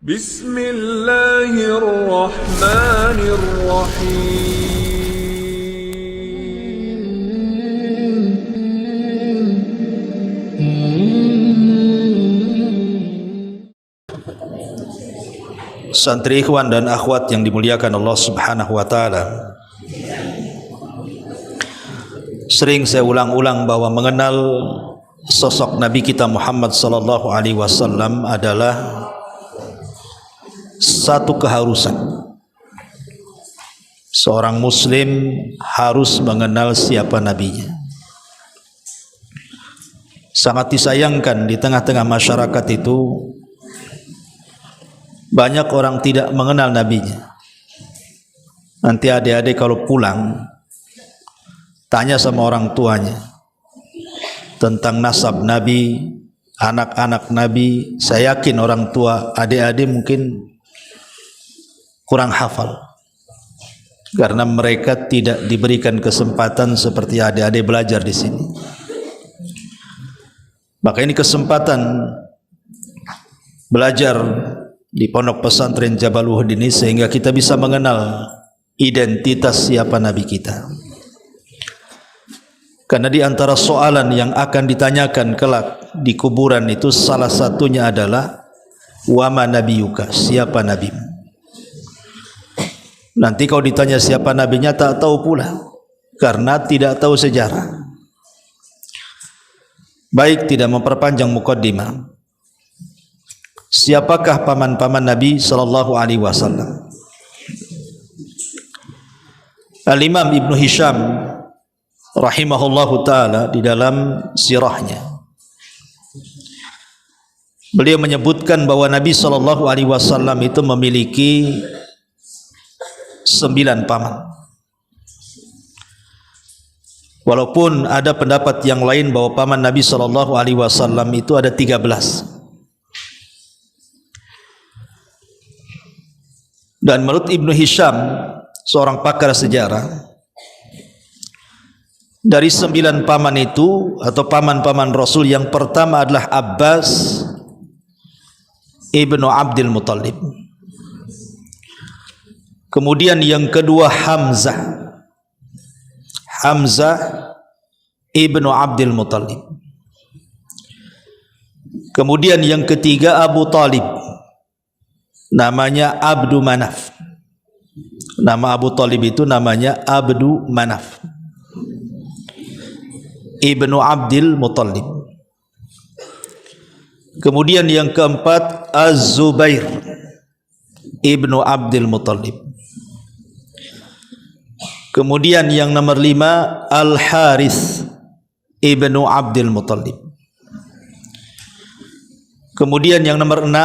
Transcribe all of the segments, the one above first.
بسم الله الرحمن الرحيم. Santri ikhwan dan akhwat yang dimuliakan Allah Subhanahu wa taala. Sering saya ulang-ulang bahwa mengenal sosok Nabi kita Muhammad sallallahu alaihi wasallam adalah satu keharusan. Seorang muslim harus mengenal siapa nabinya. Sangat disayangkan di tengah-tengah masyarakat itu banyak orang tidak mengenal nabinya. Nanti adik-adik kalau pulang tanya sama orang tuanya tentang nasab nabi, anak-anak nabi. Saya yakin orang tua adik-adik mungkin kurang hafal karena mereka tidak diberikan kesempatan seperti adik-adik belajar di sini. Maka ini kesempatan belajar di pondok pesantren Jabal Uhud ini sehingga kita bisa mengenal identitas siapa nabi kita. Karena di antara soalan yang akan ditanyakan kelak di kuburan itu salah satunya adalah wa ma nabiyuka, siapa nabimu. Nanti kalau ditanya siapa nabinya tak tahu pula karena tidak tahu sejarah. Baik, tidak memperpanjang mukaddimah. Siapakah paman-paman Nabi sallallahu alaihi wasallam? Al-Imam Ibnu Hisham rahimahullahu taala di dalam sirahnya beliau menyebutkan bahwa Nabi sallallahu alaihi wasallam itu memiliki 9 paman. Walaupun ada pendapat yang lain bahwa paman Nabi sallallahu alaihi wasallam itu ada 13. Dan menurut Ibnu Hisham, seorang pakar sejarah, dari 9 paman itu atau paman-paman Rasul, yang pertama adalah Abbas ibnu Abdul Muttalib. Kemudian yang kedua Hamzah ibnu Abdul Muttalib. Kemudian yang ketiga Abu Talib, namanya Abdu Manaf. Nama Abu Talib itu namanya Abdu Manaf ibnu Abdul Muttalib. Kemudian yang keempat Az-Zubair ibnu Abdul Muttalib. Kemudian yang nomor 5 Al-Harith ibnu Abdul Muttalib. Kemudian yang nomor 6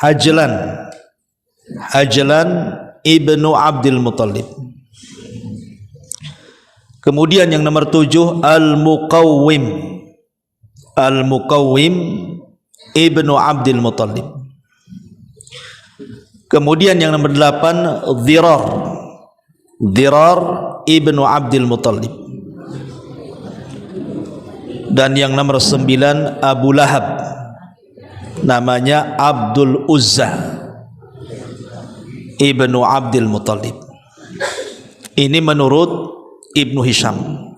Hajlan ibnu Abdul Muttalib. Kemudian yang nomor 7 Al-Muqawwim ibnu Abdul Muttalib. Kemudian yang nomor 8 Dhirar ibnu Abdul Muttalib. Dan yang nomor 9 Abu Lahab, namanya Abdul Uzza ibnu Abdul Muttalib. Ini menurut Ibnu Hisham.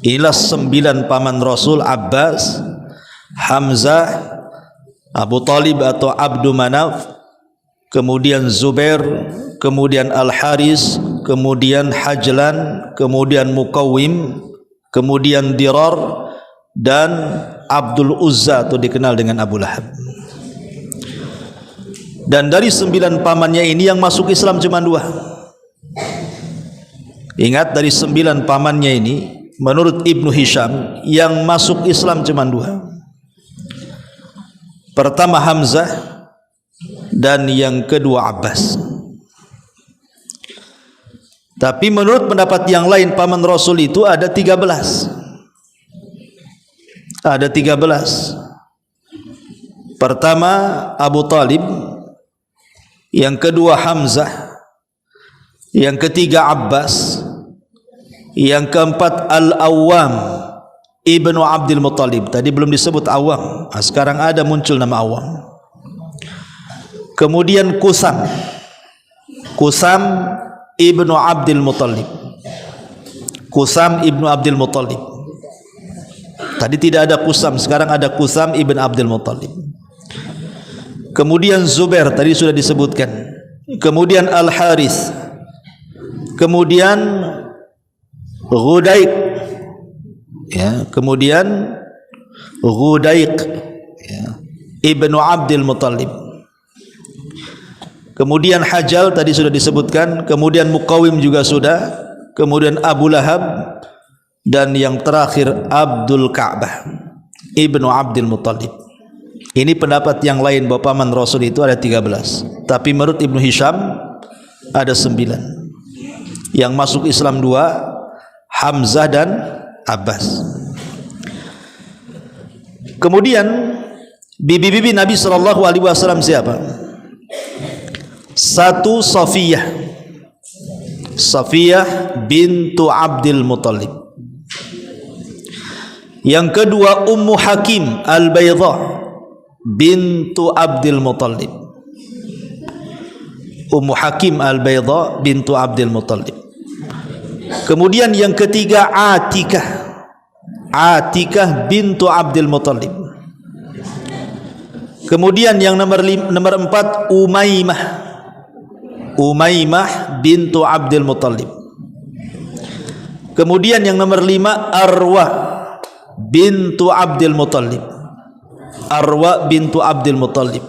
Inilah 9 paman Rasul: Abbas, Hamzah, Abu Talib atau Abdu Manaf, kemudian Zubair, kemudian Al-Haris, kemudian Hajlan, kemudian Muqawwim, kemudian Dhirar, dan Abdul Uzza atau dikenal dengan Abu Lahab. Dan dari 9 pamannya ini yang masuk Islam cuma 2. Ingat, dari 9 pamannya ini menurut Ibnu Hisham yang masuk Islam cuma 2. Pertama Hamzah dan yang kedua Abbas. Tapi menurut pendapat yang lain paman Rasul itu ada 13. Ada 13. Pertama Abu Talib, yang kedua Hamzah, yang ketiga Abbas, yang keempat Al-Awwam ibnu Abdul Muttalib. Tadi belum disebut Awam, sekarang ada muncul nama Awam. Kemudian Kusam ibnu Abdul Muttalib. Kusam ibnu Abdul Muttalib. Tadi tidak ada Kusam, sekarang ada Kusam ibnu Abdul Muttalib. Kemudian Zubair, tadi sudah disebutkan. Kemudian Al-Harith. Kemudian Ghudaiq, ya, kemudian Ghudaiq, ya, ibnu Abdul Muttalib. Kemudian Hajal tadi sudah disebutkan. Kemudian Muqawim juga sudah. Kemudian Abu Lahab, dan yang terakhir Abdul Ka'bah ibnu Abdul Muttalib. Ini pendapat yang lain bahwa paman Rasul itu ada 13, tapi menurut Ibnu Hisham ada 9. Yang masuk Islam 2, Hamzah dan Abbas. Kemudian bibi-bibi Nabi SAW siapa? 1 Safiyah bintu Abdul Muttalib. Yang kedua Ummu Hakim Al-Bayda bintu Abdul Muttalib. Ummu Hakim Al-Bayda bintu Abdul Muttalib. Kemudian yang ketiga Atikah bintu Abdul Muttalib. Kemudian yang nomor 4 Umaymah bintu Abdul Muttalib. Kemudian yang nomor 5 Arwah bintu Abdul Muttalib.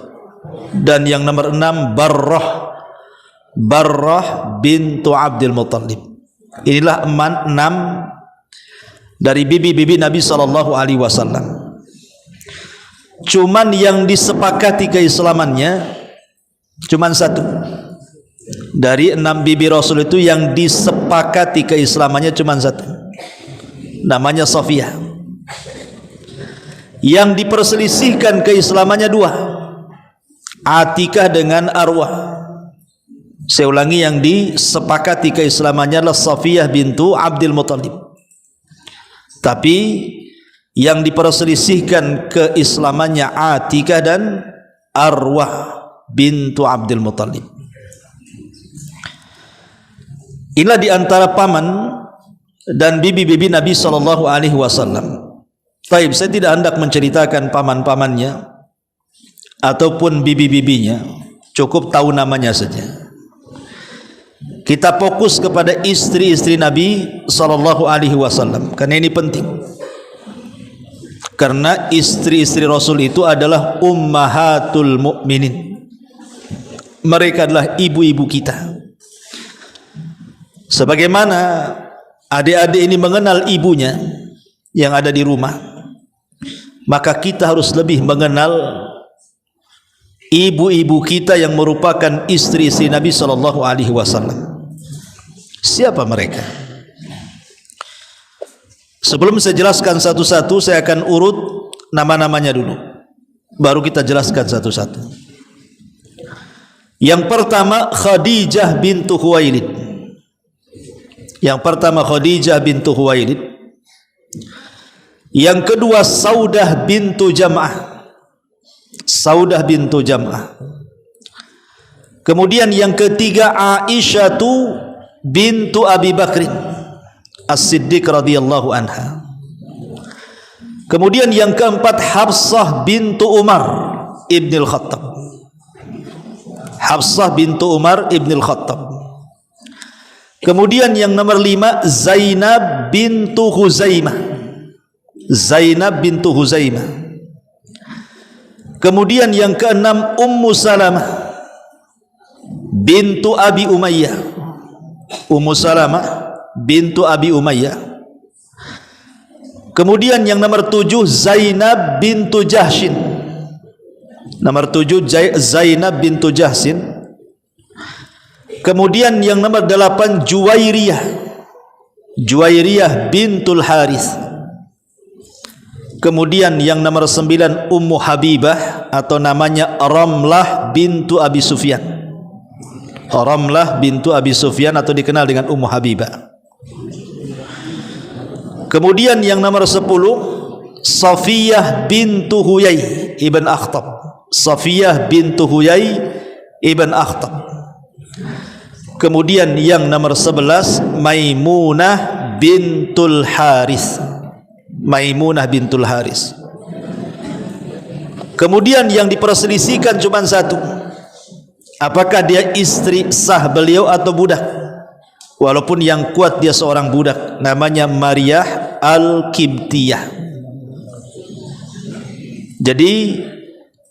Dan yang nomor 6 Barrah bintu Abdul Muttalib. Inilah 6 dari bibi-bibi Nabi SAW. Cuman yang disepakati keislamannya cuman 1. Dari 6 bibi Rasul itu yang disepakati keislamannya cuman 1. Namanya Safiyah. Yang diperselisihkan keislamannya 2, Atikah dengan Arwah. Saya ulangi, yang disepakati keislamannya adalah Safiyah bintu Abdul Muttalib, tapi yang diperselisihkan keislamannya Atikah dan Arwah bintu Abdul Muttalib. Inilah di antara paman dan bibi-bibi Nabi SAW. Taib, saya tidak hendak menceritakan paman-pamannya ataupun bibi-bibinya, cukup tahu namanya saja. Kita fokus kepada istri-istri Nabi SAW, karena ini penting. Karena istri-istri Rasul itu adalah ummahatul mu'minin. Mereka adalah ibu-ibu kita. Sebagaimana adik-adik ini mengenal ibunya yang ada di rumah, maka kita harus lebih mengenal ibu-ibu kita yang merupakan istri-istri Nabi SAW. Siapa mereka? Sebelum saya jelaskan satu-satu, saya akan urut nama-namanya dulu, baru kita jelaskan satu-satu. Yang pertama Khadijah bintu Khuwailid. Yang pertama Khadijah bintu Khuwailid. Yang kedua Saudah bintu Jam'ah. Saudah bintu Jam'ah. Kemudian yang ketiga Aisyah bintu Abi Bakrin As-Siddiq radhiyallahu anha. Kemudian yang keempat Hafsah bintu Umar ibn al-Khattab. Hafsah bintu Umar ibn al-Khattab. Kemudian yang nomor 5 Zainab bintu Huzaimah. Zainab bintu Huzaimah. Kemudian yang keenam Ummu Salamah bintu Abi Umayyah. Ummu Salamah bintu Abi Umayyah. Kemudian yang nomor 7 Zainab bintu Jahshin. Nomor 7 Zainab bintu Jahshin. Kemudian yang nomor 8 Juwairiyah. Juwairiyah bintul Harith. Kemudian yang nomor 9 Ummu Habibah, atau namanya Ramlah bintu Abi Sufyan. Ramlah bintu Abi Sufyan, atau dikenal dengan Ummu Habibah. Kemudian yang nomor 10 Safiyah bintu Huyai ibn Akhtab. Safiyah bintu Huyai ibn Akhtab. Kemudian yang nomor 11 Maimunah bintul Haris. Maimunah bintul Haris. Kemudian yang diperselisihkan cuma satu, apakah dia istri sah beliau atau budak. Walaupun yang kuat dia seorang budak, namanya Maryah Al-Kibtiyah. Jadi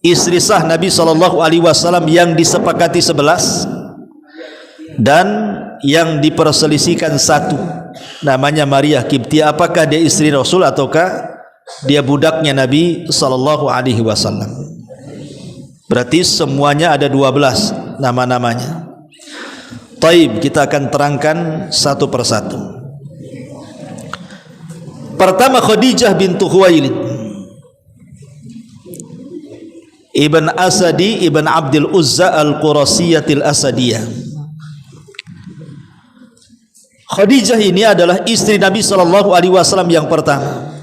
istri sah Nabi SAW yang disepakati 11 dan yang diperselisihkan satu, namanya Maryah Kibtiyah. Apakah dia istri Rasul ataukah dia budaknya Nabi SAW? Berarti semuanya ada 12 nama-namanya. Taib, kita akan terangkan satu persatu. Pertama, Khadijah bintu Khuwailid Ibn Asadi Ibn Abdul Uzza Al-Qurasiyatil Asadiyah. Khadijah ini adalah istri Nabi SAW yang pertama.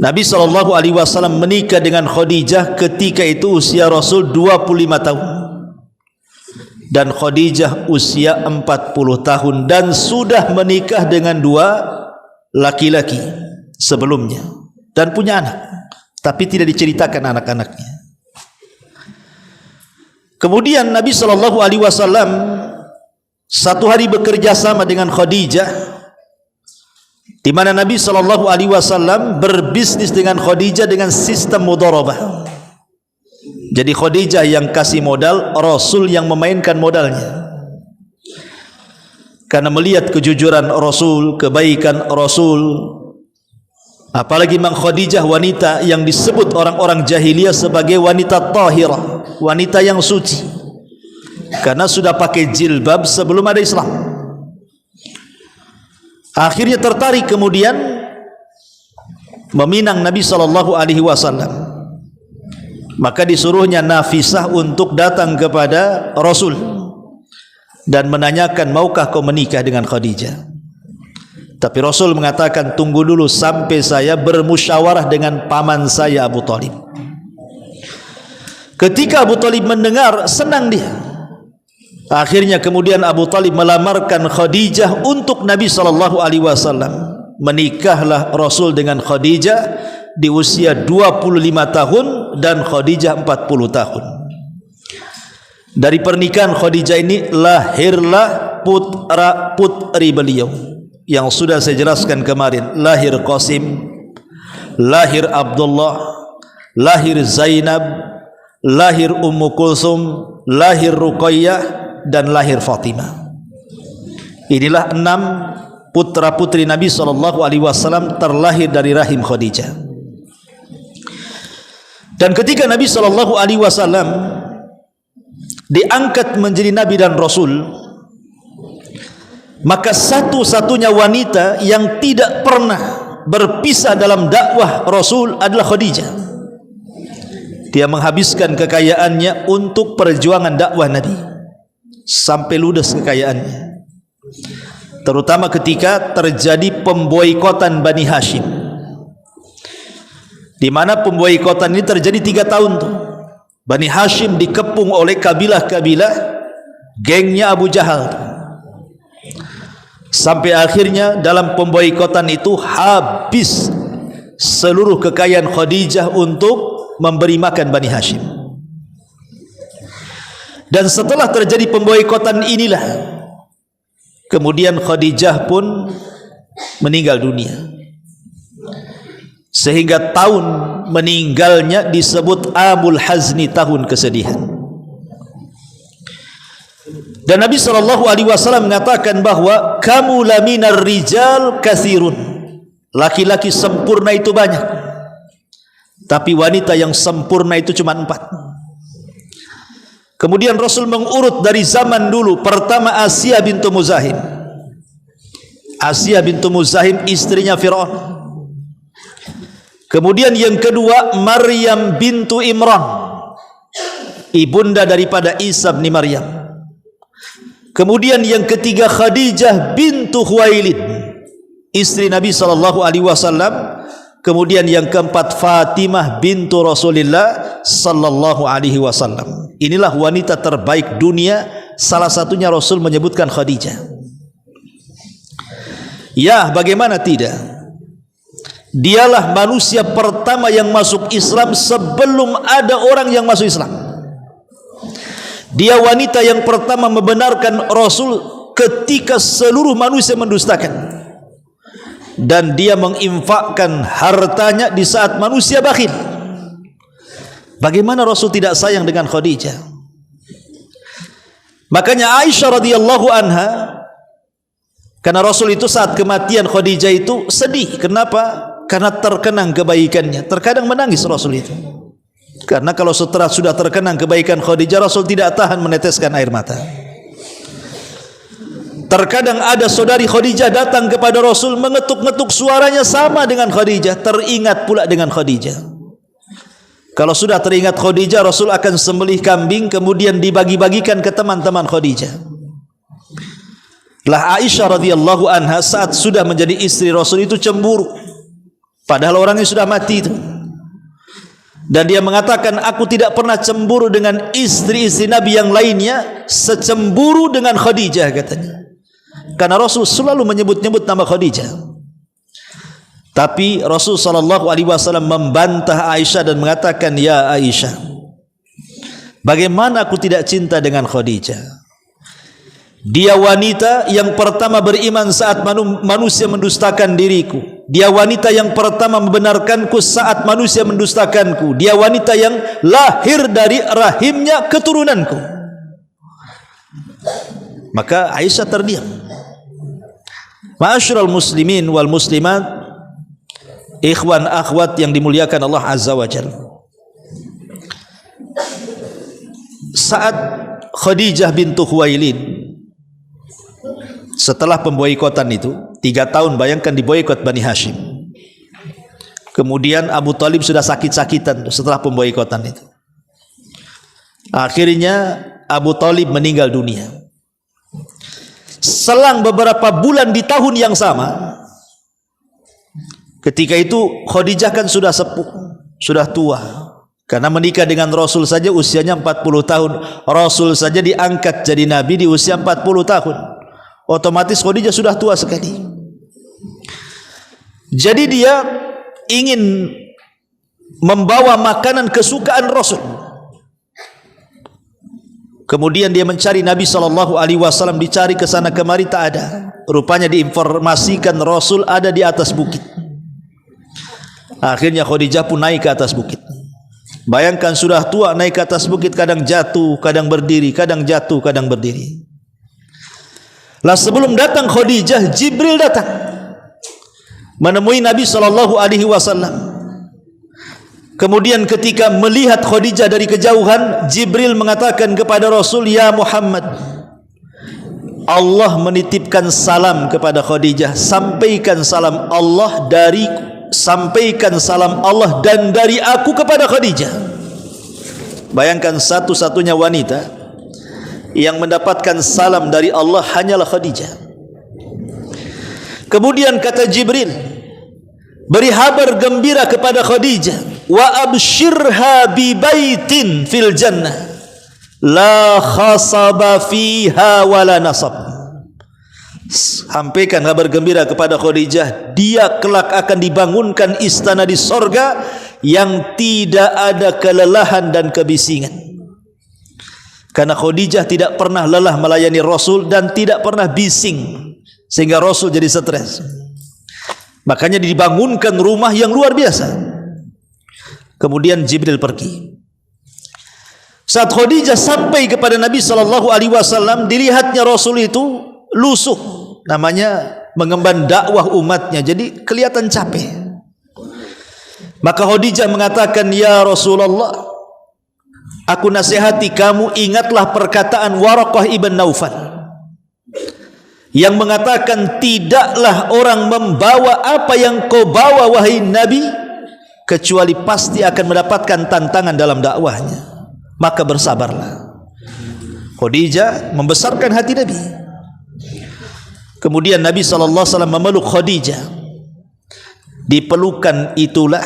Nabi SAW menikah dengan Khadijah ketika itu usia Rasul 25 tahun. Dan Khadijah usia 40 tahun dan sudah menikah dengan 2 laki-laki sebelumnya dan punya anak, tapi tidak diceritakan anak-anaknya. Kemudian Nabi SAW satu hari bekerja sama dengan Khadijah, di mana Nabi SAW berbisnis dengan Khadijah dengan sistem mudharabah. Jadi Khadijah yang kasih modal, Rasul yang memainkan modalnya. Karena melihat kejujuran Rasul, kebaikan Rasul, apalagi Mang Khadijah wanita yang disebut orang-orang jahiliyah sebagai wanita tahirah, wanita yang suci, karena sudah pakai jilbab sebelum ada Islam. Akhirnya tertarik, kemudian meminang Nabi SAW. Maka disuruhnya Nafisah untuk datang kepada Rasul dan menanyakan, maukah kau menikah dengan Khadijah? Tapi Rasul mengatakan, tunggu dulu sampai saya bermusyawarah dengan paman saya Abu Talib. Ketika Abu Talib mendengar, senang dia. Akhirnya kemudian Abu Talib melamarkan Khadijah untuk Nabi SAW. Menikahlah Rasul dengan Khadijah di usia 25 tahun dan Khadijah 40 tahun. Dari pernikahan Khadijah ini lahirlah putra-putri beliau yang sudah saya jelaskan kemarin. Lahir Qasim, lahir Abdullah, lahir Zainab, lahir Ummu Kulsum, lahir Ruqayyah, dan lahir Fatimah. Inilah 6 putra-putri Nabi SAW terlahir dari rahim Khadijah. Dan ketika Nabi SAW diangkat menjadi Nabi dan Rasul, maka satu-satunya wanita yang tidak pernah berpisah dalam dakwah Rasul adalah Khadijah. Dia menghabiskan kekayaannya untuk perjuangan dakwah Nabi sampai ludes kekayaannya, terutama ketika terjadi pemboikotan Bani Hashim, di mana pemboikotan ini terjadi 3 tahun tuh. Bani Hashim dikepung oleh kabilah-kabilah gengnya Abu Jahal, sampai akhirnya dalam pemboikotan itu habis seluruh kekayaan Khadijah untuk memberi makan Bani Hashim. Dan setelah terjadi pemboikotan inilah kemudian Khadijah pun meninggal dunia, sehingga tahun meninggalnya disebut Amul Hazni, tahun kesedihan. Dan Nabi SAW mengatakan bahwa kamu laminar rijal kathirun, laki-laki sempurna itu banyak, tapi wanita yang sempurna itu cuma 4. Kemudian Rasul mengurut dari zaman dulu. Pertama, Asiyah bintu Muzahim. Asiyah bintu Muzahim istrinya Fir'aun. Kemudian yang kedua, Maryam bintu Imran, ibunda daripada Isa bin Maryam. Kemudian yang ketiga, Khadijah bintu Khuwailid, istri Nabi SAW Kemudian yang keempat Fatimah bintu Rasulullah sallallahu alaihi wasallam. Inilah wanita terbaik dunia, salah satunya Rasul menyebutkan Khadijah. Ya, bagaimana tidak? Dialah manusia pertama yang masuk Islam sebelum ada orang yang masuk Islam. Dia wanita yang pertama membenarkan Rasul ketika seluruh manusia mendustakan. Dan dia menginfakkan hartanya di saat manusia bakhil. Bagaimana Rasul tidak sayang dengan Khadijah? Makanya Aisyah radhiyallahu anha, karena Rasul itu saat kematian Khadijah itu sedih. Kenapa? Karena terkenang kebaikannya. Terkadang menangis Rasul itu. Karena kalau setelah sudah terkenang kebaikan Khadijah, Rasul tidak tahan meneteskan air mata. Terkadang ada saudari Khadijah datang kepada Rasul, mengetuk-ngetuk, suaranya sama dengan Khadijah, teringat pula dengan Khadijah. Kalau sudah teringat Khadijah, Rasul akan sembelih kambing kemudian dibagi-bagikan ke teman-teman Khadijah. Lah Aisyah radhiyallahu anha saat sudah menjadi istri Rasul itu cemburu, padahal orangnya sudah mati itu. Dan dia mengatakan, aku tidak pernah cemburu dengan istri-istri Nabi yang lainnya secemburu dengan Khadijah, katanya. Karena Rasul selalu menyebut-nyebut nama Khadijah. Tapi Rasul sallallahu alaihi wasallam membantah Aisyah dan mengatakan, ya Aisyah, bagaimana aku tidak cinta dengan Khadijah? Dia wanita yang pertama beriman saat manusia mendustakan diriku. Dia wanita yang pertama membenarkanku saat manusia mendustakanku. Dia wanita yang lahir dari rahimnya keturunanku. Maka Aisyah terdiam. Ma'asyiral muslimin wal muslimat, ikhwan akhwat yang dimuliakan Allah Azza wa Jalla. Saat Khadijah bintu Khuwailid setelah pemboikotan itu 3 tahun, bayangkan diboikot Bani Hashim. Kemudian Abu Talib sudah sakit-sakitan setelah pemboikotan itu. Akhirnya Abu Talib meninggal dunia. Selang beberapa bulan di tahun yang sama, ketika itu Khadijah kan sudah sepuh, sudah tua. Karena menikah dengan Rasul saja usianya 40 tahun. Rasul saja diangkat jadi Nabi di usia 40 tahun. Otomatis Khadijah sudah tua sekali. Jadi dia ingin membawa makanan kesukaan Rasul. Kemudian dia mencari Nabi SAW, dicari ke sana kemari tak ada. Rupanya diinformasikan Rasul ada di atas bukit. Akhirnya Khadijah pun naik ke atas bukit. Bayangkan sudah tua naik ke atas bukit, kadang jatuh, kadang berdiri, kadang jatuh, kadang berdiri. Lah sebelum datang Khadijah, Jibril datang menemui Nabi SAW. Kemudian ketika melihat Khadijah dari kejauhan, Jibril mengatakan kepada Rasul, ya Muhammad, Allah menitipkan salam kepada Khadijah. Sampaikan salam Allah dariku, sampaikan salam Allah dan dari aku kepada Khadijah. Bayangkan satu-satunya wanita yang mendapatkan salam dari Allah hanyalah Khadijah. Kemudian kata Jibril, beri kabar gembira kepada Khadijah, wa abshirha bi baitin fil jannah la khasaba fiha wala nasab. Sampaikan kabar gembira kepada Khadijah, dia kelak akan dibangunkan istana di sorga yang tidak ada kelelahan dan kebisingan. Karena Khadijah tidak pernah lelah melayani Rasul dan tidak pernah bising sehingga Rasul jadi stres. Makanya dibangunkan rumah yang luar biasa. Kemudian Jibril pergi. Saat Khadijah sampai kepada Nabi SAW, dilihatnya Rasul itu lusuh, namanya mengemban dakwah umatnya, jadi kelihatan capek. Maka Khadijah mengatakan, ya Rasulullah, aku nasihati kamu, ingatlah perkataan Waraqah ibn Naufal yang mengatakan, tidaklah orang membawa apa yang kau bawa wahai Nabi, kecuali pasti akan mendapatkan tantangan dalam dakwahnya. Maka bersabarlah. Khadijah membesarkan hati Nabi. Kemudian Nabi SAW memeluk Khadijah. di pelukan itulah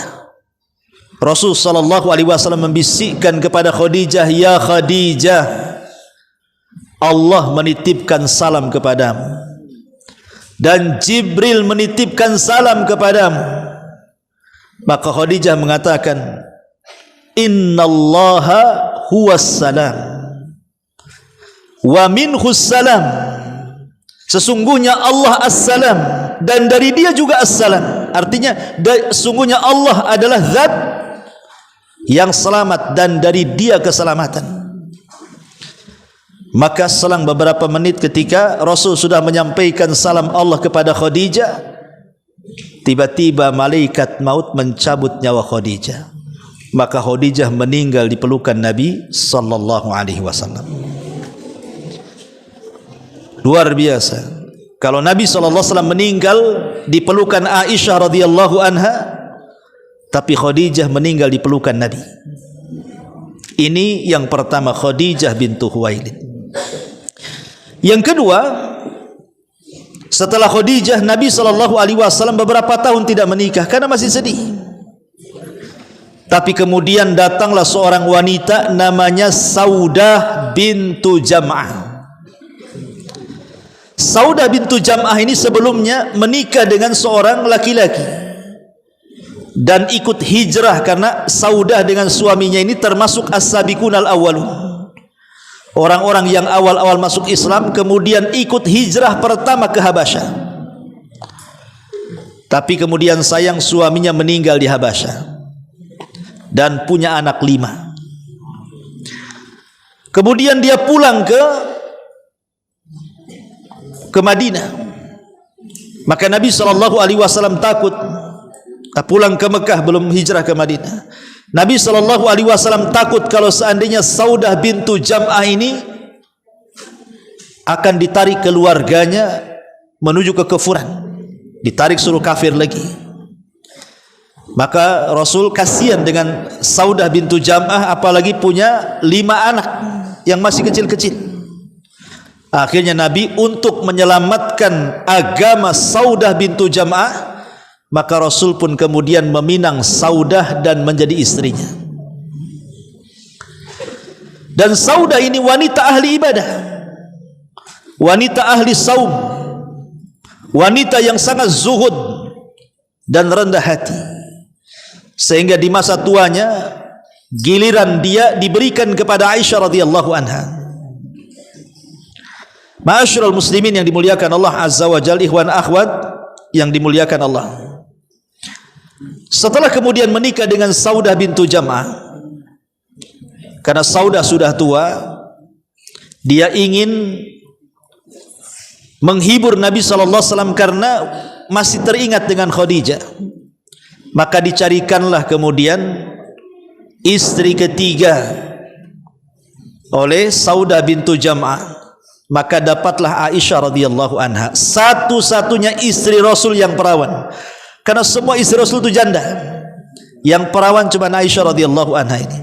Rasul sallallahu alaihi wasallam membisikkan kepada Khadijah, "Ya Khadijah, Allah menitipkan salam kepadamu dan Jibril menitipkan salam kepadamu." Maka Khadijah mengatakan, "Innallaha huwas salam wa minhus salam." Sesungguhnya Allah as-salam dan dari dia juga as-salam. Artinya sesungguhnya Allah adalah zat yang selamat dan dari dia keselamatan. Maka selang beberapa menit ketika Rasul sudah menyampaikan salam Allah kepada Khadijah, tiba-tiba malaikat maut mencabut nyawa Khadijah. Maka Khadijah meninggal di pelukan Nabi sallallahu alaihi wasallam. Luar biasa. Kalau Nabi sallallahu alaihi wasallam meninggal di pelukan Aisyah radhiyallahu anha, tapi Khadijah meninggal di pelukan Nabi. Ini yang pertama, Khadijah bintu Khuwailid. Yang kedua, setelah Khadijah, Nabi sallallahu alaihi wasallam beberapa tahun tidak menikah karena masih sedih. Tapi kemudian datanglah seorang wanita namanya Saudah bintu Jam'ah. Saudah bintu Jam'ah ini sebelumnya menikah dengan seorang laki-laki dan ikut hijrah, karena Saudah dengan suaminya ini termasuk as-sabiqun al-awwalun, orang-orang yang awal-awal masuk Islam kemudian ikut hijrah pertama ke Habasyah. Tapi kemudian sayang suaminya meninggal di Habasyah dan punya anak 5. Kemudian dia pulang ke Madinah. Maka Nabi sallallahu alaihi wasallam takut, pulang ke Mekah, belum hijrah ke Madinah. Nabi sallallahu alaihi wasallam takut kalau seandainya Saudah bintu Jam'ah ini akan ditarik keluarganya menuju kekufuran, ditarik suruh kafir lagi. Maka Rasul kasihan dengan Saudah bintu Jam'ah, apalagi punya 5 anak yang masih kecil-kecil. Akhirnya Nabi untuk menyelamatkan agama Saudah bintu Jam'ah, maka Rasul pun kemudian meminang Saudah dan menjadi istrinya. Dan Saudah ini wanita ahli ibadah, wanita ahli saum, wanita yang sangat zuhud dan rendah hati, sehingga di masa tuanya giliran dia diberikan kepada Aisyah radhiyallahu anha. Ma'asyiral muslimin yang dimuliakan Allah azza wa jalla, ikhwan akhwat yang dimuliakan Allah. Setelah kemudian menikah dengan Saudah bintu Jam'ah, karena Saudah sudah tua, dia ingin menghibur Nabi sallallahu alaihi wasallam karena masih teringat dengan Khadijah. Maka dicarikanlah kemudian istri ketiga oleh Saudah bintu Jam'ah. Maka dapatlah Aisyah radhiyallahu anha, satu-satunya istri Rasul yang perawan. Karena semua istri Rasul itu janda, yang perawan cuma Aisyah radhiyallahu anha ini.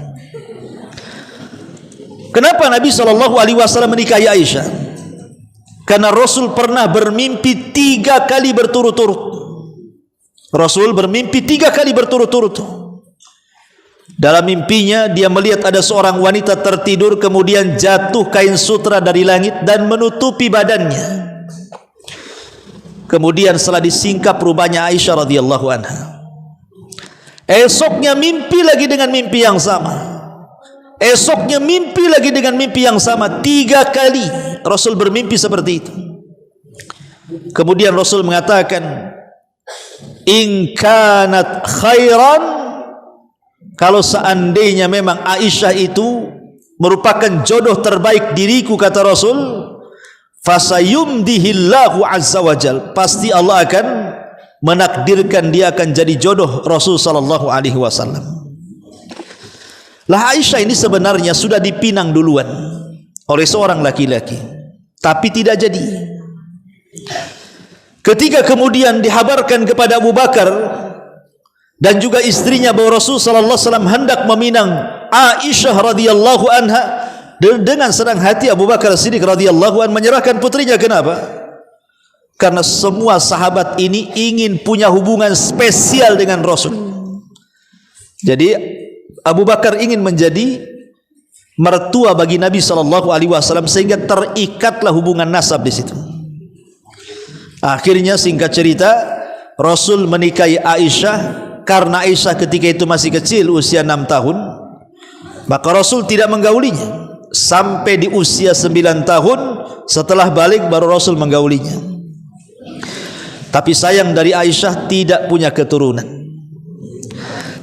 Kenapa Nabi sallallahu alaihi wasallam menikahi Aisyah? Karena Rasul pernah bermimpi 3 kali berturut-turut. Rasul bermimpi 3 kali berturut-turut. Dalam mimpinya dia melihat ada seorang wanita tertidur, kemudian jatuh kain sutra dari langit dan menutupi badannya. Kemudian setelah disingkap rupanya Aisyah radhiyallahu anha. Esoknya mimpi lagi dengan mimpi yang sama. Esoknya mimpi lagi dengan mimpi yang sama. 3 kali Rasul bermimpi seperti itu. Kemudian Rasul mengatakan, "In kanat khairan," kalau seandainya memang Aisyah itu merupakan jodoh terbaik diriku, kata Rasul, fasayumdihillahu azza wajal, pasti Allah akan menakdirkan dia akan jadi jodoh Rasul sallallahu alaihi wasallam. Lah Aisyah ini sebenarnya sudah dipinang duluan oleh seorang laki-laki, tapi tidak jadi. Ketika kemudian dihabarkan kepada Abu Bakar dan juga istrinya bahwa Rasul sallallahu alaihi wasallam hendak meminang Aisyah radhiyallahu anha, dengan senang hati Abu Bakar Siddiq radhiyallahu anhu menyerahkan putrinya. Kenapa? Karena semua sahabat ini ingin punya hubungan spesial dengan Rasul. Jadi Abu Bakar ingin menjadi mertua bagi Nabi SAW, sehingga terikatlah hubungan nasab di situ. Akhirnya singkat cerita, Rasul menikahi Aisyah. Karena Aisyah ketika itu masih kecil, usia 6 tahun, maka Rasul tidak menggaulinya sampai di usia 9 tahun. Setelah balik baru Rasul menggaulinya. Tapi sayang dari Aisyah tidak punya keturunan.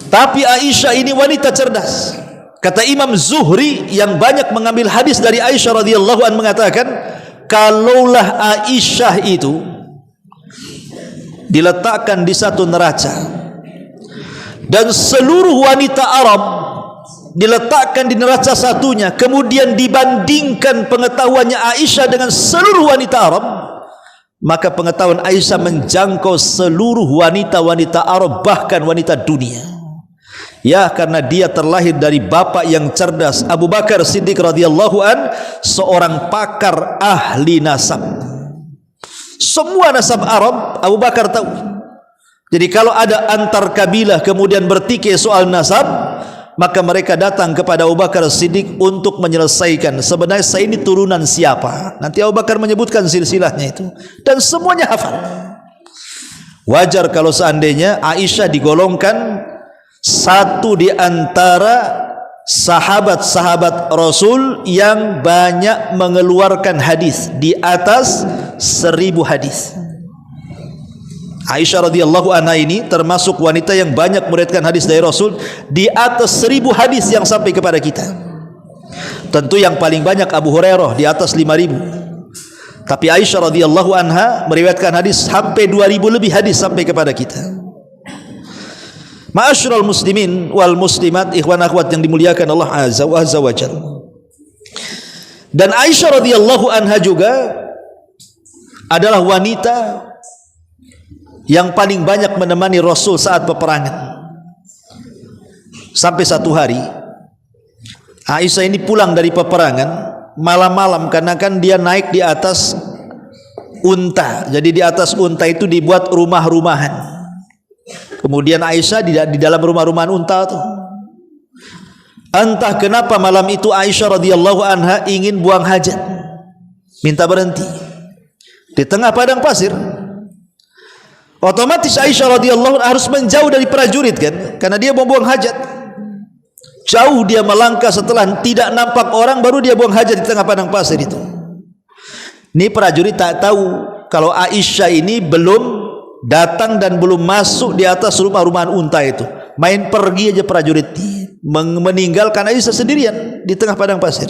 Tapi Aisyah ini wanita cerdas. Kata Imam Zuhri yang banyak mengambil hadis dari Aisyah radhiyallahu anha mengatakan, kalaulah Aisyah itu diletakkan di satu neraca dan seluruh wanita Arab diletakkan di neraca satunya, kemudian dibandingkan pengetahuannya Aisyah dengan seluruh wanita Arab, maka pengetahuan Aisyah menjangkau seluruh wanita-wanita Arab, bahkan wanita dunia. Ya, karena dia terlahir dari bapak yang cerdas, Abu Bakar Siddiq radhiyallahu an, seorang pakar ahli nasab. Semua nasab Arab Abu Bakar tahu. Jadi kalau ada antar kabilah kemudian bertikai soal nasab, maka mereka datang kepada Abu Bakar Siddiq untuk menyelesaikan sebenarnya saya ini turunan siapa. Nanti Abu Bakar menyebutkan silsilahnya itu, dan semuanya hafal. Wajar kalau seandainya Aisyah digolongkan satu di antara sahabat-sahabat Rasul yang banyak mengeluarkan hadis, di atas 1000 hadis. Aisyah radhiyallahu anha ini termasuk wanita yang banyak meriwayatkan hadis dari Rasul, di atas 1000 hadis yang sampai kepada kita. Tentu yang paling banyak Abu Hurairah di atas 5000. Tapi Aisyah radhiyallahu anha meriwayatkan hadis sampai 2000 lebih hadis sampai kepada kita. Ma'asyiral muslimin wal muslimat, ikhwan akhwat yang dimuliakan Allah azza wa jalla. Dan Aisyah radhiyallahu anha juga adalah wanita yang paling banyak menemani Rasul saat peperangan. Sampai satu hari Aisyah ini pulang dari peperangan malam-malam, karena kan dia naik di atas unta. Jadi di atas unta itu dibuat rumah-rumahan. Kemudian Aisyah di dalam rumah-rumahan unta itu. Entah kenapa malam itu Aisyah radhiyallahu anha ingin buang hajat, minta berhenti di tengah padang pasir. Otomatis Aisyah radhiyallahu anha harus menjauh dari prajurit kan, karena dia mau buang hajat. Jauh dia melangkah, setelah tidak nampak orang baru dia buang hajat di tengah padang pasir itu. Ini prajurit tak tahu kalau Aisyah ini belum datang dan belum masuk di atas rumah-rumahan unta itu. Main pergi aja prajurit, meninggalkan Aisyah sendirian di tengah padang pasir.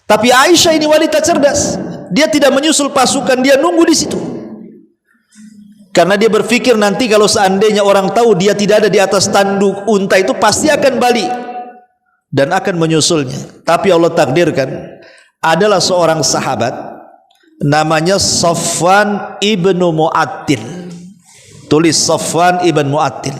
Tapi Aisyah ini wanita cerdas, dia tidak menyusul pasukan, dia nunggu di situ. Karena dia berpikir nanti kalau seandainya orang tahu dia tidak ada di atas tanduk unta itu, pasti akan balik dan akan menyusulnya. Tapi Allah takdirkan adalah seorang sahabat namanya Safwan ibnu Mu'attil. Tulis Safwan ibnu Mu'attil.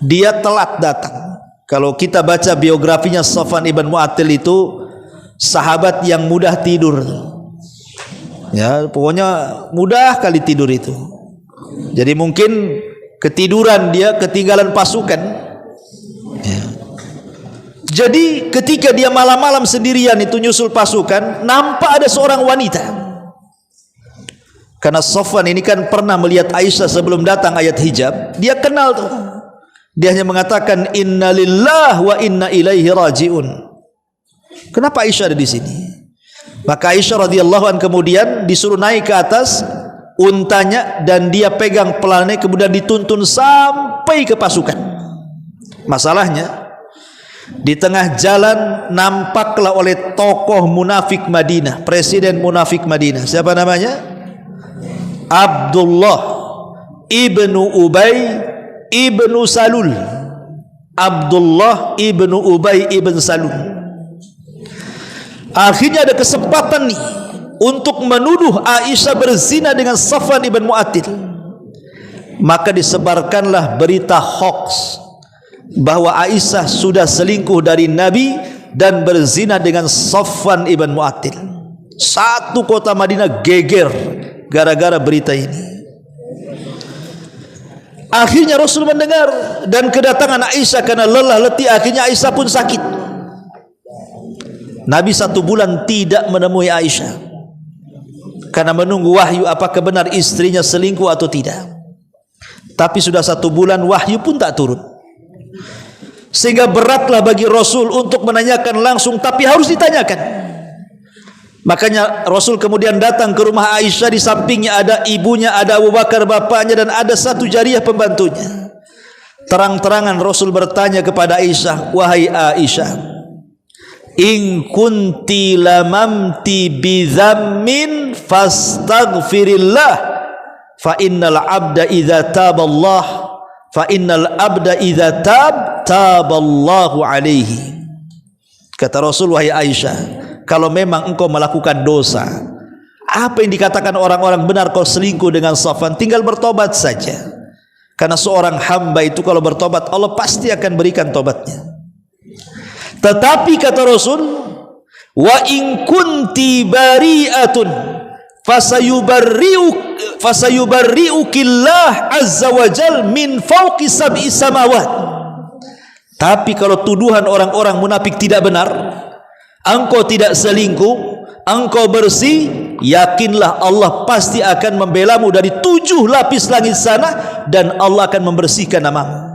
Dia telat datang. Kalau kita baca biografinya Safwan ibnu Mu'attil itu sahabat yang mudah tidur. Ya, pokoknya mudah kali tidur itu. Jadi mungkin ketiduran dia, ketinggalan pasukan. Ya. Jadi ketika dia malam-malam sendirian itu nyusul pasukan, nampak ada seorang wanita. Karena Safwan ini kan pernah melihat Aisyah sebelum datang ayat hijab, dia kenal tuh. Dia hanya mengatakan inna lillahi wa inna ilaihi rajiun. Kenapa Aisyah ada di sini? Maka Aisyah radhiyallahu anha kemudian disuruh naik ke atas untanya dan dia pegang pelannya, kemudian dituntun sampai ke pasukan. Masalahnya di tengah jalan nampaklah oleh tokoh munafik Madinah, presiden munafik Madinah. Siapa namanya? Abdullah ibnu Ubay ibnu Salul. Abdullah ibnu Ubay ibn Salul. Akhirnya ada kesempatan nih untuk menuduh Aisyah berzina dengan Safwan ibn Mu'attil. Maka disebarkanlah berita hoax bahwa Aisyah sudah selingkuh dari Nabi dan berzina dengan Safwan ibn Mu'attil. Satu kota Madinah geger gara-gara berita ini. Akhirnya Rasul mendengar dan kedatangan Aisyah karena lelah letih, akhirnya Aisyah pun sakit. Nabi 1 bulan tidak menemui Aisyah karena menunggu wahyu apakah benar istrinya selingkuh atau tidak. Tapi sudah 1 bulan wahyu pun tak turun, sehingga beratlah bagi Rasul untuk menanyakan langsung, tapi harus ditanyakan. Makanya Rasul kemudian datang ke rumah Aisyah, di sampingnya ada ibunya, ada Abu Bakar bapaknya, dan ada 1 jariyah pembantunya. Terang-terangan Rasul bertanya kepada Aisyah, wahai Aisyah, in kunti lamamti bidhammin fastaghfirillah fa innal abda idza taballah fa innal abda idza taballahu alaihi. Kata Rasul, wahai Aisyah, kalau memang engkau melakukan dosa, apa yang dikatakan orang-orang benar kau selingkuh dengan Safwan, tinggal bertobat saja. Karena seorang hamba itu kalau bertobat, Allah pasti akan berikan tobatnya. Tetapi kata Rasul, wa in kunti bari'atun fasayubarri'ukillah azza wa jal min fawqi sab'i samawat. Tapi kalau tuduhan orang-orang munafik tidak benar, engkau tidak selingkuh, engkau bersih, yakinlah Allah pasti akan membelamu dari 7 lapis langit sana, dan Allah akan membersihkan namamu.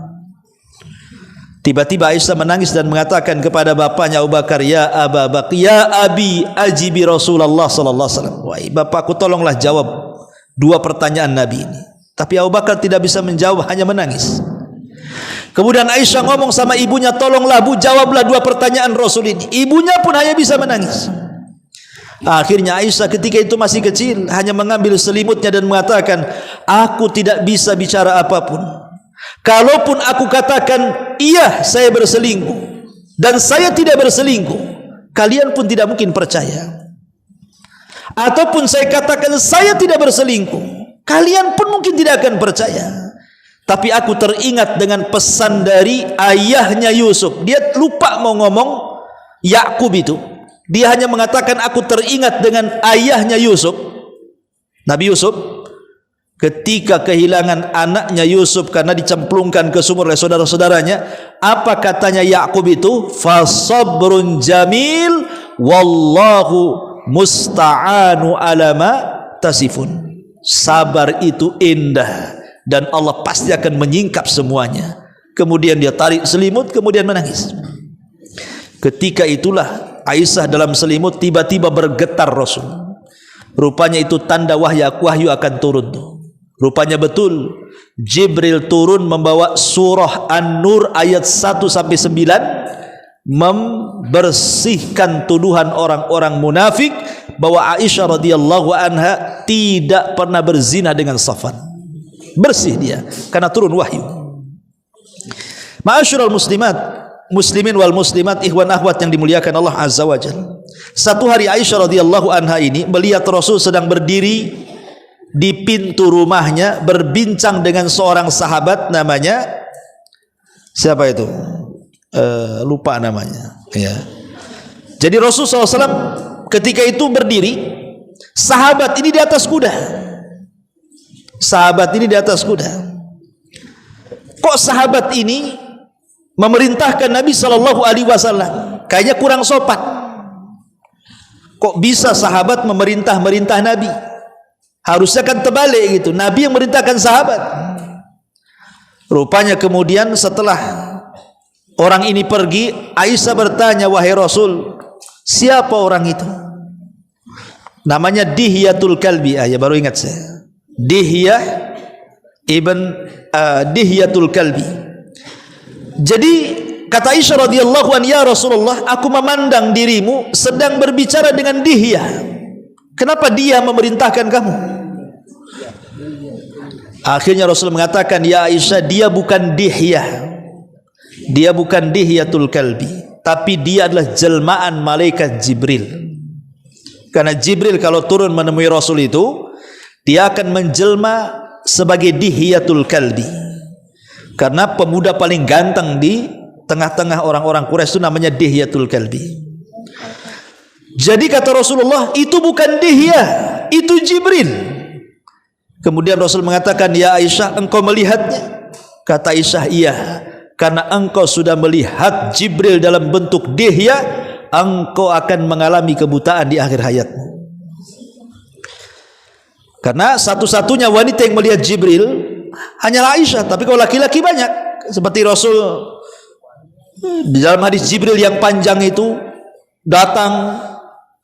Tiba-tiba Aisyah menangis dan mengatakan kepada bapaknya Abu Bakar, ya Aba Bakar, ya Abi ajibi Rasulullah sallallahu alaihi wasallam. Wahai bapakku, tolonglah jawab 2 pertanyaan Nabi ini. Tapi Abu Bakar tidak bisa menjawab, hanya menangis. Kemudian Aisyah ngomong sama ibunya, tolonglah Bu, jawablah 2 pertanyaan Rasul ini. Ibunya pun hanya bisa menangis. Akhirnya Aisyah ketika itu masih kecil, hanya mengambil selimutnya dan mengatakan, aku tidak bisa bicara apapun. Kalaupun aku katakan, iya saya berselingkuh, dan saya tidak berselingkuh, kalian pun tidak mungkin percaya. Ataupun saya katakan saya tidak berselingkuh, kalian pun mungkin tidak akan percaya. Tapi aku teringat dengan pesan dari ayahnya Yusuf. Dia lupa mau ngomong Yakub itu. Dia hanya mengatakan aku teringat dengan ayahnya Yusuf, Nabi Yusuf, ketika kehilangan anaknya Yusuf karena dicemplungkan ke sumur oleh saudara-saudaranya. Apa katanya Yakub itu? Fasabrun jamil wallahu musta'anu alama tasifun. Sabar itu indah dan Allah pasti akan menyingkap semuanya. Kemudian dia tarik selimut, kemudian menangis. Ketika itulah Aisyah dalam selimut, tiba-tiba bergetar Rasul. Rupanya itu tanda wahyu akan turun. Rupanya betul, Jibril turun membawa surah An-Nur ayat 1-9, membersihkan tuduhan orang-orang munafik bahwa Aisyah radhiyallahu anha tidak pernah berzina dengan Safwan. Bersih dia karena turun wahyu. Ma'asyiral muslimin wal muslimat, ikhwan akhwat yang dimuliakan Allah azza wajalla. Satu hari Aisyah radhiyallahu anha ini melihat Rasul sedang berdiri di pintu rumahnya berbincang dengan seorang sahabat namanya, siapa itu? Lupa namanya ya. Jadi Rasul SAW ketika itu berdiri, sahabat ini di atas kuda. Sahabat ini di atas kuda. Kok sahabat ini memerintahkan Nabi SAW? Kayaknya kurang sopan. Kok bisa sahabat memerintah Nabi? Harusnya kan terbalik gitu, Nabi yang merintahkan sahabat. Rupanya kemudian setelah orang ini pergi, Aisyah bertanya, wahai Rasul, siapa orang itu? Namanya Dihyatul Kalbi. Ya baru ingat saya, Dihyatul Kalbi. Jadi kata Aisyah radhiyallahu anha, ya Rasulullah, aku memandang dirimu sedang berbicara dengan Dihya. Kenapa dia memerintahkan kamu? Akhirnya Rasul mengatakan, ya Aisyah, dia bukan Dihya, dia bukan Dihyatul Kalbi, tapi dia adalah jelmaan malaikat Jibril. Karena Jibril kalau turun menemui Rasul itu, dia akan menjelma sebagai Dihyatul Kalbi. Karena pemuda paling ganteng di tengah-tengah orang-orang Quraisy itu namanya Dihyatul Kalbi. Jadi kata Rasulullah, itu bukan Dihya, itu Jibril. Kemudian Rasul mengatakan, ya Aisyah, engkau melihatnya? Kata Aisyah, iya. Karena engkau sudah melihat Jibril dalam bentuk Dihya, engkau akan mengalami kebutaan di akhir hayatmu. Karena satu-satunya wanita yang melihat Jibril hanyalah Aisyah. Tapi kalau laki-laki banyak. Seperti Rasul di dalam hadis Jibril yang panjang itu, datang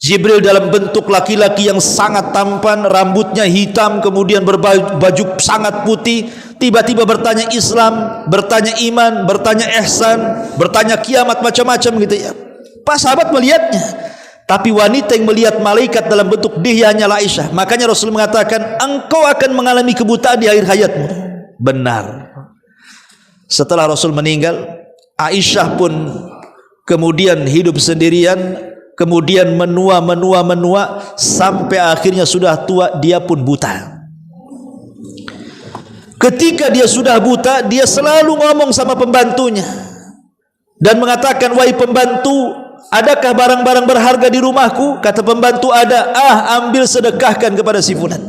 Jibril dalam bentuk laki-laki yang sangat tampan, rambutnya hitam, kemudian berbaju sangat putih, tiba-tiba bertanya Islam, bertanya iman, bertanya ihsan, bertanya kiamat, macam-macam gitu ya. Pas sahabat melihatnya, tapi wanita yang melihat malaikat dalam bentuk Dihya hanyalah Aisyah. Makanya Rasul mengatakan, engkau akan mengalami kebutaan di akhir hayatmu. Benar. Setelah Rasul meninggal, Aisyah pun kemudian hidup sendirian, kemudian menua sampai akhirnya sudah tua, dia pun buta. Ketika dia sudah buta, dia selalu ngomong sama pembantunya dan mengatakan, wahai pembantu, adakah barang-barang berharga di rumahku? Kata pembantu, ada. Ambil sedekahkan kepada si fulan.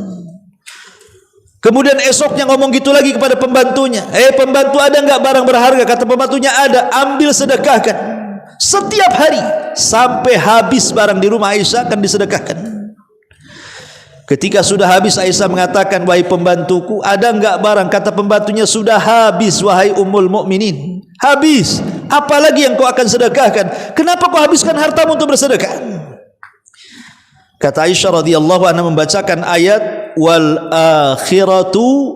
Kemudian esoknya ngomong gitu lagi kepada pembantunya, pembantu, ada enggak barang berharga? Kata pembantunya, ada. Ambil sedekahkan. Setiap hari sampai habis barang di rumah Aisyah akan disedekahkan. Ketika sudah habis, Aisyah mengatakan, wahai pembantuku, ada enggak barang? Kata pembantunya, sudah habis wahai Ummul Mukminin. Habis. Apalagi yang kau akan sedekahkan? Kenapa kau habiskan hartamu untuk bersedekah? Kata Aisyah radhiyallahu anha membacakan ayat, wal akhiratu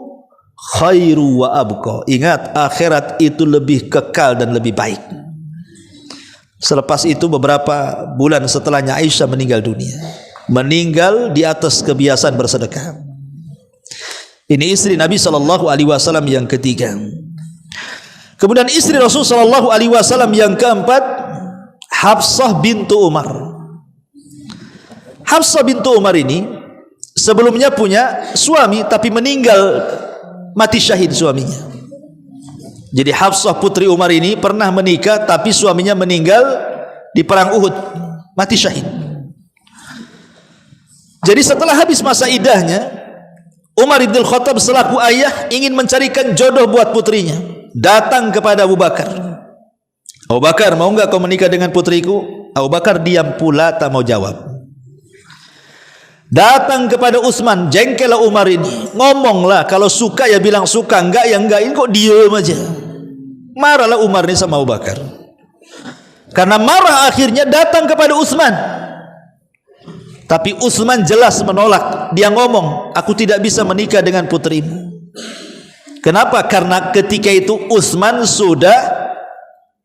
khairu wa abqa. Ingat, akhirat itu lebih kekal dan lebih baik. Selepas itu beberapa bulan setelahnya Aisyah meninggal dunia. Meninggal di atas kebiasaan bersedekah. Ini istri Nabi SAW yang ketiga. Kemudian istri Rasul SAW yang keempat, Hafsah bintu Umar. Hafsah bintu Umar ini sebelumnya punya suami, tapi meninggal, mati syahid suaminya. Jadi Hafsah putri Umar ini pernah menikah, tapi suaminya meninggal di perang Uhud, mati syahid. Jadi setelah habis masa iddahnya, Umar bin Khattab selaku ayah ingin mencarikan jodoh buat putrinya. Datang kepada Abu Bakar. Abu Bakar, mau enggak kau menikah dengan putriku? Abu Bakar diam pula, tak mau jawab. Datang kepada Utsman, jengkellah Umar ini. Ngomonglah, kalau suka ya bilang suka, enggak ya enggak. Ini kok diam aja. Marahlah Umar ini sama Abu Bakar. Karena marah akhirnya datang kepada Utsman. Tapi Utsman jelas menolak. Dia ngomong, aku tidak bisa menikah dengan putrimu. Kenapa? Karena ketika itu Utsman sudah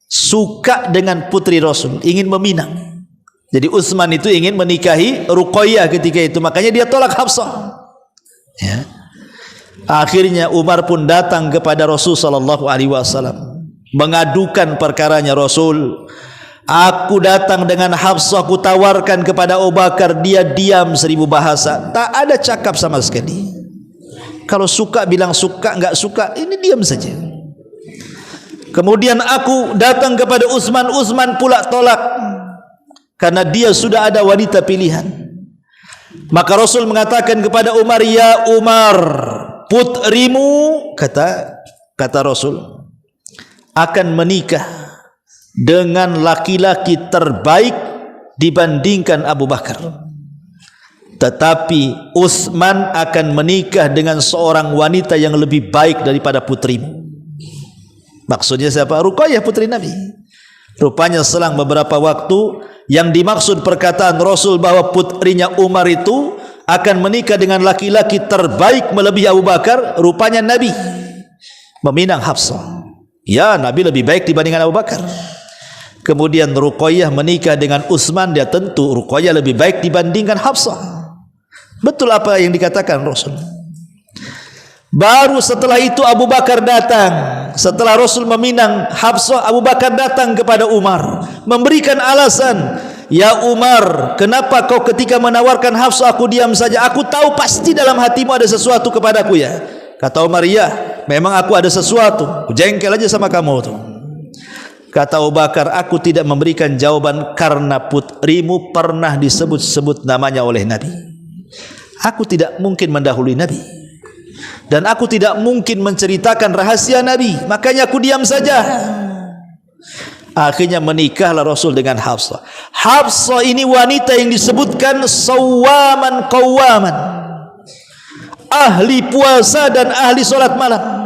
suka dengan putri Rasul, ingin meminang. Jadi Utsman itu ingin menikahi Ruqayyah ketika itu, makanya dia tolak Hafsah. Ya. Akhirnya Umar pun datang kepada Rasul SAW, mengadukan perkaranya. Rasul, aku datang dengan Hafsah, aku tawarkan kepada Abu Bakar, dia diam 1000 bahasa, tak ada cakap sama sekali. Kalau suka bilang suka, enggak suka ini diam saja. Kemudian aku datang kepada Utsman, Utsman pula tolak, karena dia sudah ada wanita pilihan. Maka Rasul mengatakan kepada Umar, ya Umar, putrimu, kata Rasul, akan menikah dengan laki-laki terbaik dibandingkan Abu Bakar. Tetapi Utsman akan menikah dengan seorang wanita yang lebih baik daripada putrimu. Maksudnya siapa? Ruqayyah putri Nabi. Rupanya selang beberapa waktu, yang dimaksud perkataan Rasul bahwa putrinya Umar itu akan menikah dengan laki-laki terbaik melebihi Abu Bakar, rupanya Nabi meminang Hafsah. Ya, Nabi lebih baik dibandingkan Abu Bakar. Kemudian Ruqayyah menikah dengan Utsman, dia tentu Ruqayyah lebih baik dibandingkan Hafsah. Betul apa yang dikatakan Rasul. Baru setelah itu Abu Bakar datang. Setelah Rasul meminang Hafsah, Abu Bakar datang kepada Umar, memberikan alasan. Ya Umar, kenapa kau ketika menawarkan Hafsah aku diam saja? Aku tahu pasti dalam hatimu ada sesuatu kepadaku ya. Kata Umar, ya memang aku ada sesuatu, aku jengkel aja sama kamu tuh. Kata Abu Bakar, aku tidak memberikan jawaban karena putrimu pernah disebut-sebut namanya oleh Nabi. Aku tidak mungkin mendahului Nabi, dan aku tidak mungkin menceritakan rahasia Nabi, makanya aku diam saja. Akhirnya menikahlah Rasul dengan Hafsah. Hafsah ini wanita yang disebutkan sawwaman qawwaman, ahli puasa dan ahli solat malam.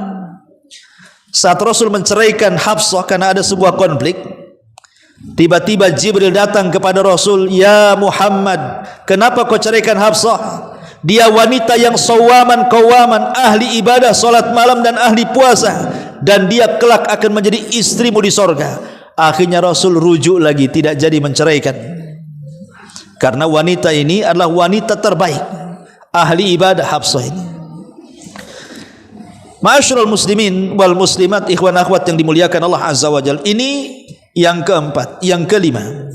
Saat Rasul menceraikan Hafsah karena ada sebuah konflik, tiba-tiba Jibril datang kepada Rasul, "Ya Muhammad, kenapa kau ceraikan Hafsah? Dia wanita yang sawaman qawaman, ahli ibadah, salat malam dan ahli puasa, dan dia kelak akan menjadi istrimu di sorga." Akhirnya Rasul rujuk lagi, tidak jadi menceraikan, karena wanita ini adalah wanita terbaik, ahli ibadah Hafsah ini. Ma'asyiral muslimin wal muslimat, ikhwan akhwat yang dimuliakan Allah Azza wa Jalla. Ini yang keempat. Yang kelima,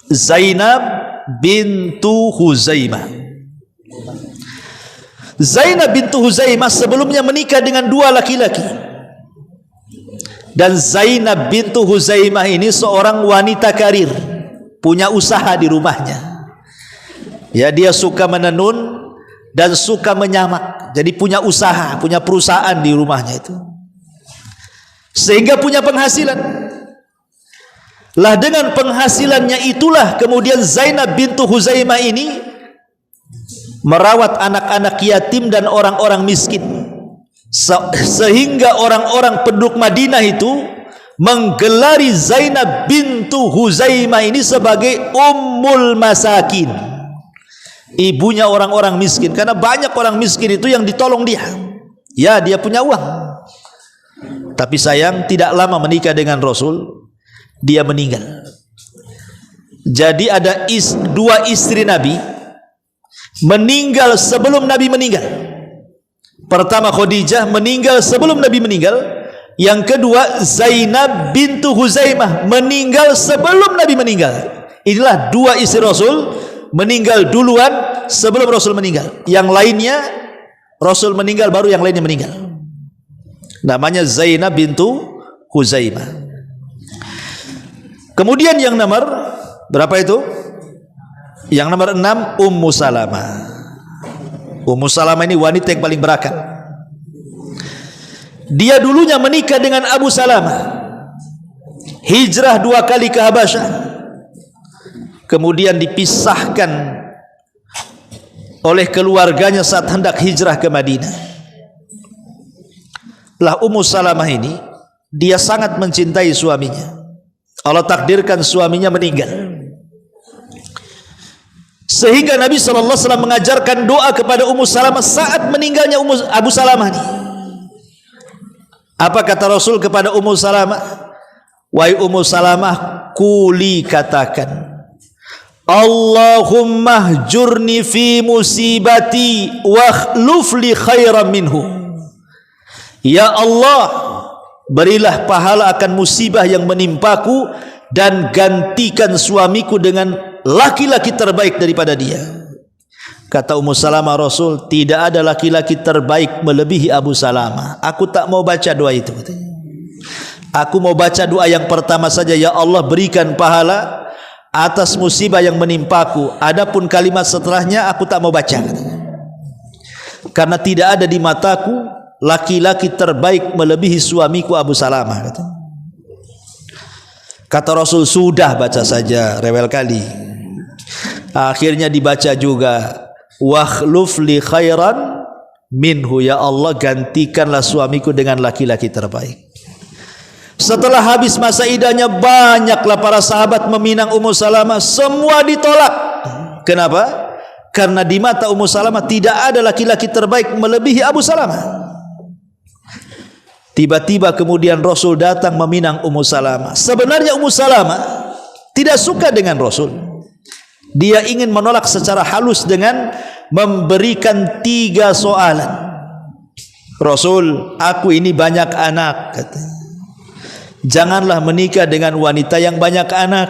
Zainab bintu Huzaimah. Zainab bintu Huzaimah sebelumnya menikah dengan dua laki-laki. Dan Zainab bintu Huzaimah ini seorang wanita karir, punya usaha di rumahnya. Ya, dia suka menenun dan suka menyamak. Jadi punya usaha, punya perusahaan di rumahnya itu, sehingga punya penghasilan. Lah dengan penghasilannya itulah kemudian Zainab bintu Huzaimah ini merawat anak-anak yatim dan orang-orang miskin, sehingga orang-orang penduduk Madinah itu menggelari Zainab bintu Huzaimah ini sebagai Ummul Masakin, ibunya orang-orang miskin. Karena banyak orang miskin itu yang ditolong dia. Ya, dia punya uang, tapi sayang tidak lama menikah dengan Rasul, dia meninggal. Jadi ada dua istri Nabi meninggal sebelum Nabi meninggal. Pertama Khadijah meninggal sebelum Nabi meninggal. Yang kedua Zainab bintu Huzaimah meninggal sebelum Nabi meninggal. Inilah dua istri Rasul meninggal duluan sebelum Rasul meninggal. Yang lainnya Rasul meninggal baru yang lainnya meninggal. Namanya Zainab bintu Huzaimah. Kemudian yang nomor berapa itu? Yang nomor 6, Ummu Salamah. Ummu Salamah ini wanita yang paling berakat. Dia dulunya menikah dengan Abu Salamah, hijrah 2 kali ke Habasyah, kemudian dipisahkan oleh keluarganya saat hendak hijrah ke Madinah. Lah Ummu Salamah ini, dia sangat mencintai suaminya. Allah takdirkan suaminya meninggal, sehingga Nabi SAW mengajarkan doa kepada Ummu Salamah saat meninggalnya Abu Salamah ini. Apa kata Rasul kepada Ummu Salamah? Wahai Ummu Salamah, kuli, katakan, Allahumma hjurni fi musibati wakhluf li khairan minhu. Ya Allah, berilah pahala akan musibah yang menimpaku dan gantikan suamiku dengan laki-laki terbaik daripada dia. Kata Ummu Salamah, Rasul, tidak ada laki-laki terbaik melebihi Abu Salamah. Aku tak mau baca doa itu, katanya. Aku mau baca doa yang pertama saja, ya Allah berikan pahala atas musibah yang menimpaku. Adapun kalimat setelahnya aku tak mau baca, katanya. Karena tidak ada di mataku laki-laki terbaik melebihi suamiku Abu Salamah, katanya. Kata Rasul, sudah baca saja, rewel kali. Akhirnya dibaca juga, wakhluf li khairan minhu, ya Allah gantikanlah suamiku dengan laki-laki terbaik. Setelah habis masa idahnya, banyaklah para sahabat meminang Ummu Salamah, semua ditolak. Kenapa? Karena di mata Ummu Salamah tidak ada laki-laki terbaik melebihi Abu Salamah. Tiba-tiba kemudian Rasul datang meminang Ummu Salamah. Sebenarnya Ummu Salamah tidak suka dengan Rasul. Dia ingin menolak secara halus dengan memberikan 3 soalan. Rasul, aku ini banyak anak, katanya. Janganlah menikah dengan wanita yang banyak anak.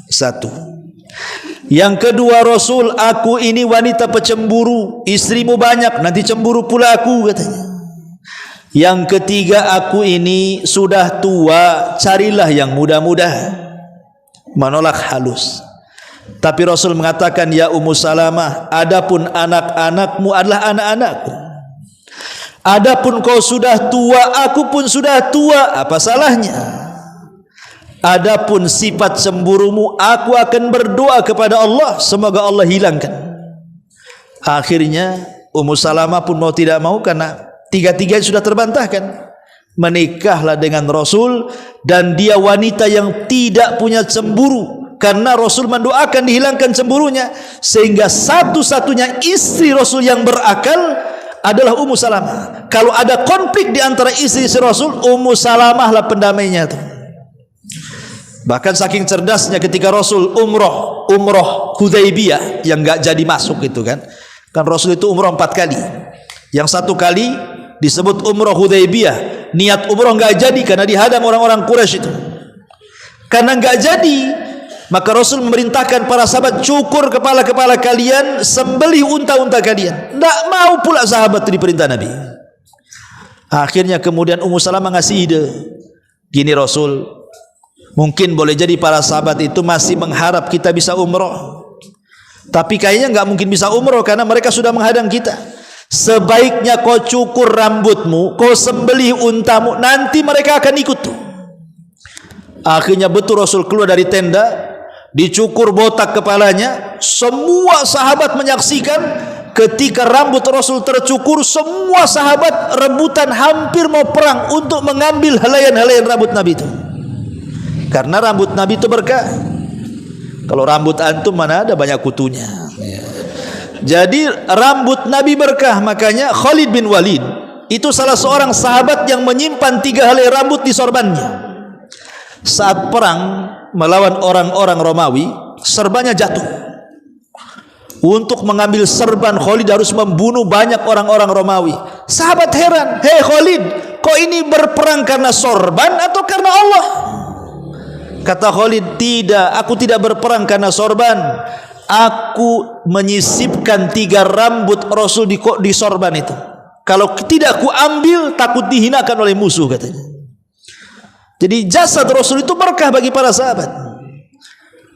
1. Yang kedua, Rasul, aku ini wanita pecemburu, istrimu banyak, nanti cemburu pula aku, katanya. Yang ketiga, aku ini sudah tua, carilah yang muda-muda. Menolak halus. Tapi Rasul mengatakan, ya Ummu Salamah, adapun anak-anakmu adalah anak-anakku. Adapun kau sudah tua, aku pun sudah tua, apa salahnya? Adapun sifat cemburumu, aku akan berdoa kepada Allah, semoga Allah hilangkan. Akhirnya Ummu Salamah pun mau tidak mau, karena tiga-tiga sudah terbantahkan. Menikahlah dengan Rasul, dan dia wanita yang tidak punya cemburu, karena Rasul mendoakan dihilangkan cemburunya, sehingga satu-satunya istri Rasul yang berakal adalah Ummu Salamah. Kalau ada konflik di antara istri Rasul, Ummu Salamah lah pendamainya itu. Bahkan saking cerdasnya ketika Rasul umroh Hudaybiyah yang enggak jadi masuk itu kan Rasul itu umroh 4 kali. Yang 1 kali disebut umroh Hudaybiyah, niat umroh enggak jadi karena dihadang orang-orang Quraisy itu. Karena enggak jadi, maka Rasul memerintahkan para sahabat, cukur kepala-kepala kalian, sembelih unta-unta kalian. Tidak mau pula sahabat itu diperintah Nabi. Akhirnya kemudian Ummu Salamah ngasih ide, gini Rasul, mungkin boleh jadi para sahabat itu masih mengharap kita bisa umroh, tapi kayaknya enggak mungkin bisa umroh karena mereka sudah menghadang kita. Sebaiknya kau cukur rambutmu, kau sembelih untamu, nanti mereka akan ikut tuh. Akhirnya betul Rasul keluar dari tenda, dicukur botak kepalanya. Semua sahabat menyaksikan ketika rambut Rasul tercukur, semua sahabat rebutan hampir mau perang untuk mengambil helaian-helaian rambut Nabi itu. Karena rambut Nabi itu berkah. Kalau rambut antum mana ada banyak kutunya. Jadi rambut Nabi berkah, makanya Khalid bin Walid itu salah seorang sahabat yang menyimpan 3 helai rambut di sorbannya. Saat perang melawan orang-orang Romawi, serbannya jatuh. Untuk mengambil serban, Khalid harus membunuh banyak orang-orang Romawi. Sahabat heran, hei Khalid, kau ini berperang karena sorban atau karena Allah? Kata Khalid, tidak, aku tidak berperang karena sorban. Aku menyisipkan 3 rambut Rasul di sorban itu. Kalau tidak aku ambil, takut dihinakan oleh musuh, katanya. Jadi jasad Rasul itu berkah bagi para sahabat.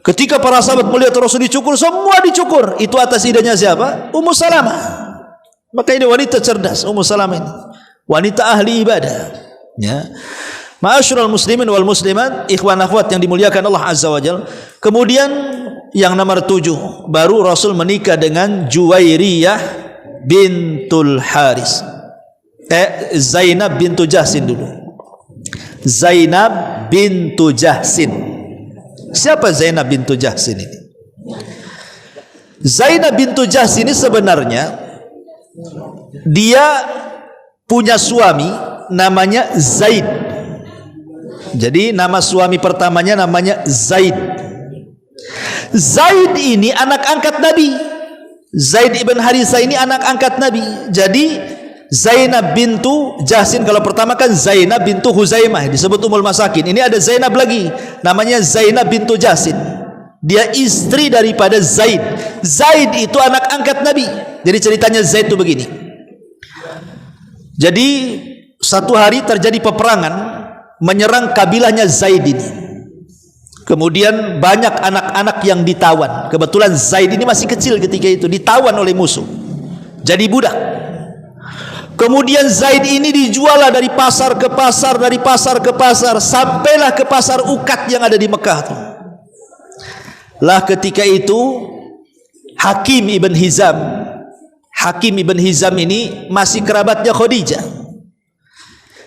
Ketika para sahabat melihat Rasul dicukur, semua dicukur. Itu atas idenya siapa? Ummu Salamah. Maka ini wanita cerdas, Ummu Salamah ini. Wanita ahli ibadah. Ya. Ma'asyiral muslimin wal muslimat, ikhwan akhwat yang dimuliakan Allah Azza wa Jalla. Kemudian yang nomor 7, baru Rasul menikah dengan Juwairiyah bintul Haris. Zainab bintu Jahsin dulu. Zainab bintu Jahsin. Siapa Zainab bintu Jahsin ini? Zainab bintu Jahsin ini sebenarnya dia punya suami namanya Zaid. Jadi nama suami pertamanya namanya Zaid. Zaid ini anak angkat Nabi. Zaid ibn Harisah ini anak angkat Nabi. Jadi Zainab bintu Jahsin, kalau pertama kan Zainab bintu Huzaimah, disebut Ummul Masakin. Ini ada Zainab lagi, namanya Zainab bintu Jahsin. Dia istri daripada Zaid. Zaid itu anak angkat Nabi. Jadi ceritanya Zaid itu begini. Jadi satu hari terjadi peperangan menyerang kabilahnya Zaid ini. Kemudian banyak anak-anak yang ditawan. Kebetulan Zaid ini masih kecil ketika itu, ditawan oleh musuh. Jadi budak. Kemudian Zaid ini dijual dari pasar ke pasar, dari pasar ke pasar, sampailah ke pasar Ukat yang ada di Mekah tuh. Lah ketika itu Hakim ibn Hizam ini masih kerabatnya Khadijah.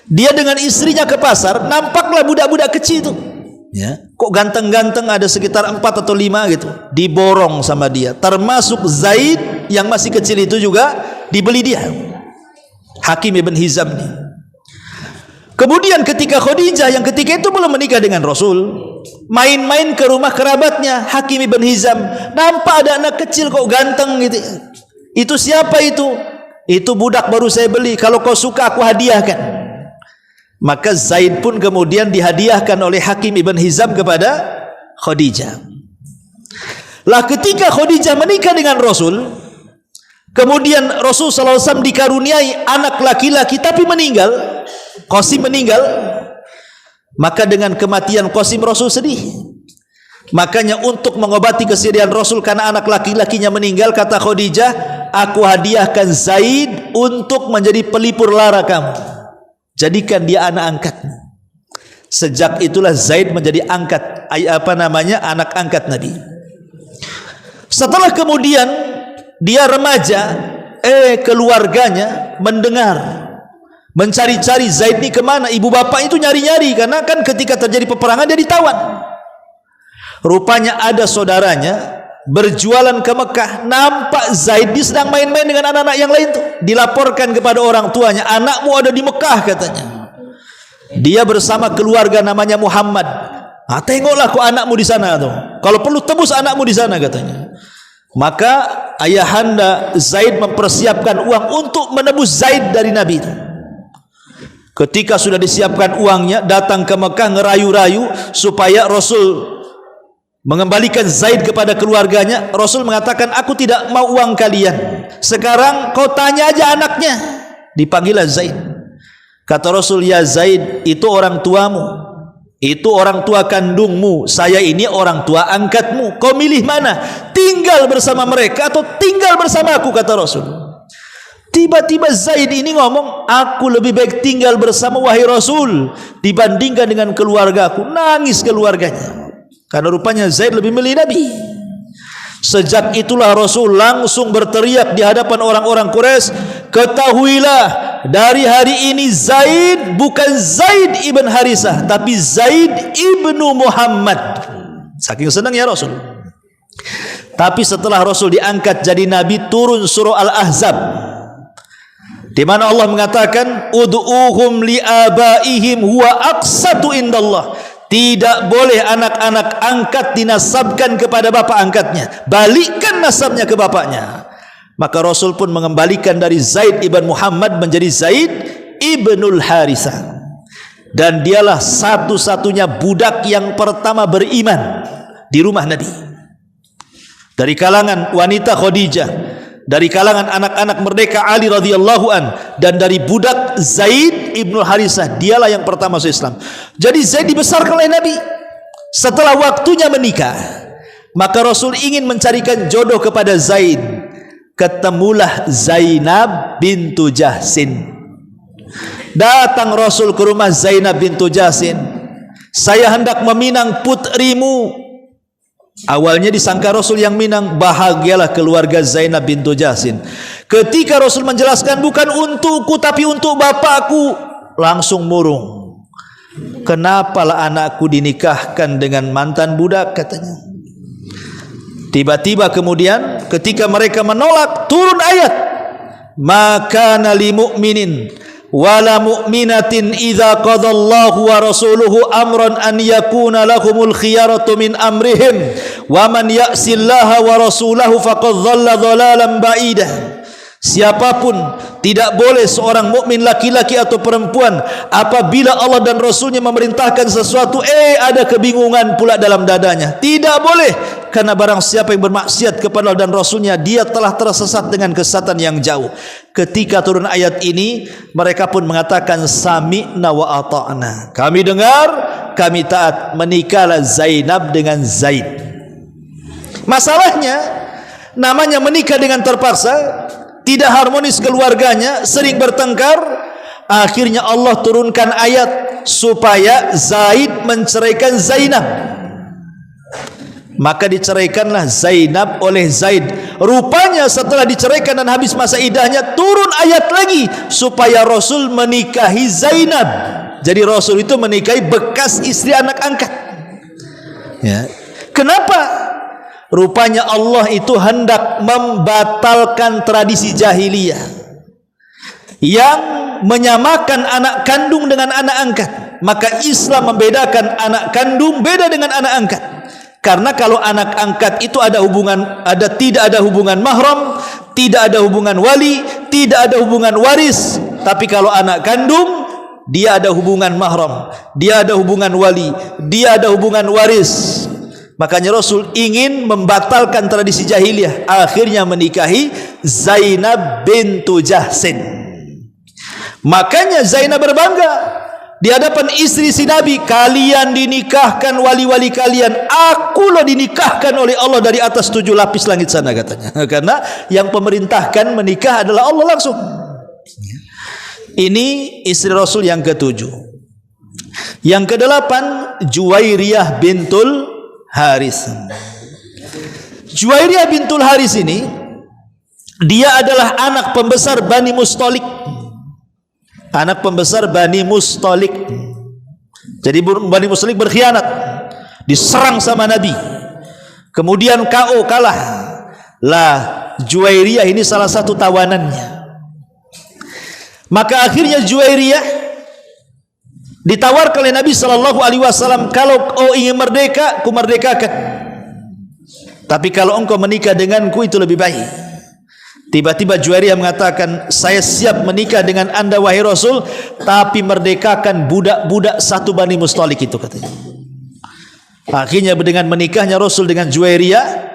Dia dengan istrinya ke pasar, nampaklah budak-budak kecil itu. Ya, kok ganteng-ganteng, ada sekitar 4 atau 5 gitu, diborong sama dia. Termasuk Zaid yang masih kecil itu juga dibeli dia. Hakim ibn Hizam ini. Kemudian ketika Khadijah yang ketika itu belum menikah dengan Rasul, main-main ke rumah kerabatnya Hakim ibn Hizam, nampak ada anak kecil kok ganteng gitu. Itu siapa itu? Itu budak baru saya beli, kalau kau suka aku hadiahkan. Maka Zaid pun kemudian dihadiahkan oleh Hakim ibn Hizam kepada Khadijah. Lah ketika Khadijah menikah dengan Rasul, kemudian Rasul SAW dikaruniai anak laki-laki tapi meninggal. Qasim meninggal, maka dengan kematian Qasim Rasul sedih. Makanya untuk mengobati kesedihan Rasul karena anak laki-lakinya meninggal, kata Khadijah, aku hadiahkan Zaid untuk menjadi pelipur lara kamu. Jadikan dia anak angkatmu. Sejak itulah Zaid menjadi anak angkat Nabi. Setelah kemudian dia remaja, keluarganya mendengar, mencari-cari Zaid ini kemana. Ibu bapak itu nyari-nyari, karena kan ketika terjadi peperangan dia ditawan. Rupanya ada saudaranya berjualan ke Mekah, nampak Zaid sedang main-main dengan anak-anak yang lain tuh. Dilaporkan kepada orang tuanya, anakmu ada di Mekah katanya. Dia bersama keluarga namanya Muhammad. Tengoklah kok anakmu di sana tuh. Kalau perlu tebus anakmu di sana katanya. Maka ayahanda Zaid mempersiapkan uang untuk menebus Zaid dari Nabi itu. Ketika sudah disiapkan uangnya, datang ke Mekah ngerayu-rayu supaya Rasul mengembalikan Zaid kepada keluarganya. Rasul mengatakan, aku tidak mau uang kalian. Sekarang kau tanya aja anaknya. Dipanggillah Zaid. Kata Rasul, ya Zaid, itu orang tuamu, itu orang tua kandungmu, saya ini orang tua angkatmu. Kau milih mana? Tinggal bersama mereka atau tinggal bersama aku, kata Rasul. Tiba-tiba Zaid ini ngomong, aku lebih baik tinggal bersama wahai Rasul dibandingkan dengan keluargaku. Nangis keluarganya. Karena rupanya Zaid lebih milih Nabi. Sejak itulah Rasul langsung berteriak di hadapan orang-orang Quraisy, ketahuilah dari hari ini Zaid bukan Zaid ibn Harisah, tapi Zaid ibnu Muhammad. Saking senangnya Rasul. Tapi setelah Rasul diangkat jadi Nabi, turun surah Al-Ahzab, di mana Allah mengatakan, ud'uhum li'abaihim huwa aqsatu indallah. Tidak boleh anak-anak angkat dinasabkan kepada bapak angkatnya, balikkan nasabnya ke bapaknya. Maka Rasul pun mengembalikan dari Zaid ibn Muhammad menjadi Zaid ibnul Harisah. Dan dialah satu-satunya budak yang pertama beriman di rumah Nabi. Dari kalangan wanita Khadijah, dari kalangan anak-anak merdeka Ali radhiyallahu an, dan dari budak Zaid ibnul Harisah, dialah yang pertama masuk Islam. Jadi Zaid dibesarkan oleh Nabi. Setelah waktunya menikah, maka Rasul ingin mencarikan jodoh kepada Zaid. Ketemulah Zainab bintu Jahsin. Datang Rasul ke rumah Zainab bintu Jahsin. Saya hendak meminang putrimu. Awalnya disangka Rasul yang minang, bahagialah keluarga Zainab bintu Jahsin. Ketika Rasul menjelaskan bukan untukku tapi untuk bapakku, langsung murung. Kenapalah anakku dinikahkan dengan mantan budak, katanya. Tiba-tiba kemudian ketika mereka menolak, turun ayat, maka li mu'minin wala mu'minatin idza qadallahu wa rasuluhu amran an yakuna lahumul khiyaratu min amrihim wa man ya'sillaha wa rasulahu faqad dhalla dhalalan ba'idah. Siapapun tidak boleh seorang mukmin laki-laki atau perempuan apabila Allah dan Rasulnya memerintahkan sesuatu, ada kebingungan pula dalam dadanya. Tidak boleh, karena barang siapa yang bermaksiat kepada Allah dan Rasulnya, dia telah tersesat dengan kesesatan yang jauh. Ketika turun ayat ini, mereka pun mengatakan sami'na wa ata'na. Kami dengar, kami taat. Menikahlah Zainab dengan Zaid. Masalahnya, namanya menikah dengan terpaksa, tidak harmonis keluarganya, sering bertengkar. Akhirnya Allah turunkan ayat supaya Zaid menceraikan Zainab. Maka diceraikanlah Zainab oleh Zaid. Rupanya setelah diceraikan dan habis masa iddahnya, turun ayat lagi supaya Rasul menikahi Zainab. Jadi Rasul itu menikahi bekas istri anak angkat. Ya. Kenapa? Rupanya Allah itu hendak membatalkan tradisi jahiliyah yang menyamakan anak kandung dengan anak angkat. Maka Islam membedakan anak kandung beda dengan anak angkat. Karena kalau anak angkat itu tidak ada hubungan mahram, tidak ada hubungan wali, tidak ada hubungan waris. Tapi kalau anak kandung, dia ada hubungan mahram, dia ada hubungan wali, dia ada hubungan waris. Makanya Rasul ingin membatalkan tradisi jahiliyah, akhirnya menikahi Zainab bintu Jahsin. Makanya Zainab berbangga, di hadapan istri si Nabi, kalian dinikahkan wali-wali kalian, aku loh dinikahkan oleh Allah dari atas 7 lapis langit sana katanya. Karena yang pemerintahkan menikah adalah Allah langsung. Ini istri Rasul yang ke-7. Yang ke-8 Juwairiyah bintul Haris. Juwairiyah bintul Haris ini dia adalah anak pembesar Bani Mustalik. Anak pembesar Bani Mustalik. Jadi Bani Mustalik berkhianat, diserang sama Nabi, kemudian KO, kalah. Lah Juwairiyah ini salah satu tawanannya. Maka akhirnya Juwairiyah ditawarkan oleh Nabi SAW, kalau kau ingin merdeka, ku merdekakan, tapi kalau engkau menikah denganku itu lebih baik. Tiba-tiba Juwairiyah mengatakan, saya siap menikah dengan anda wahai Rasul, tapi merdekakan budak-budak satu Bani Mustalik itu, katanya. Akhirnya dengan menikahnya Rasul dengan Juwairiyah,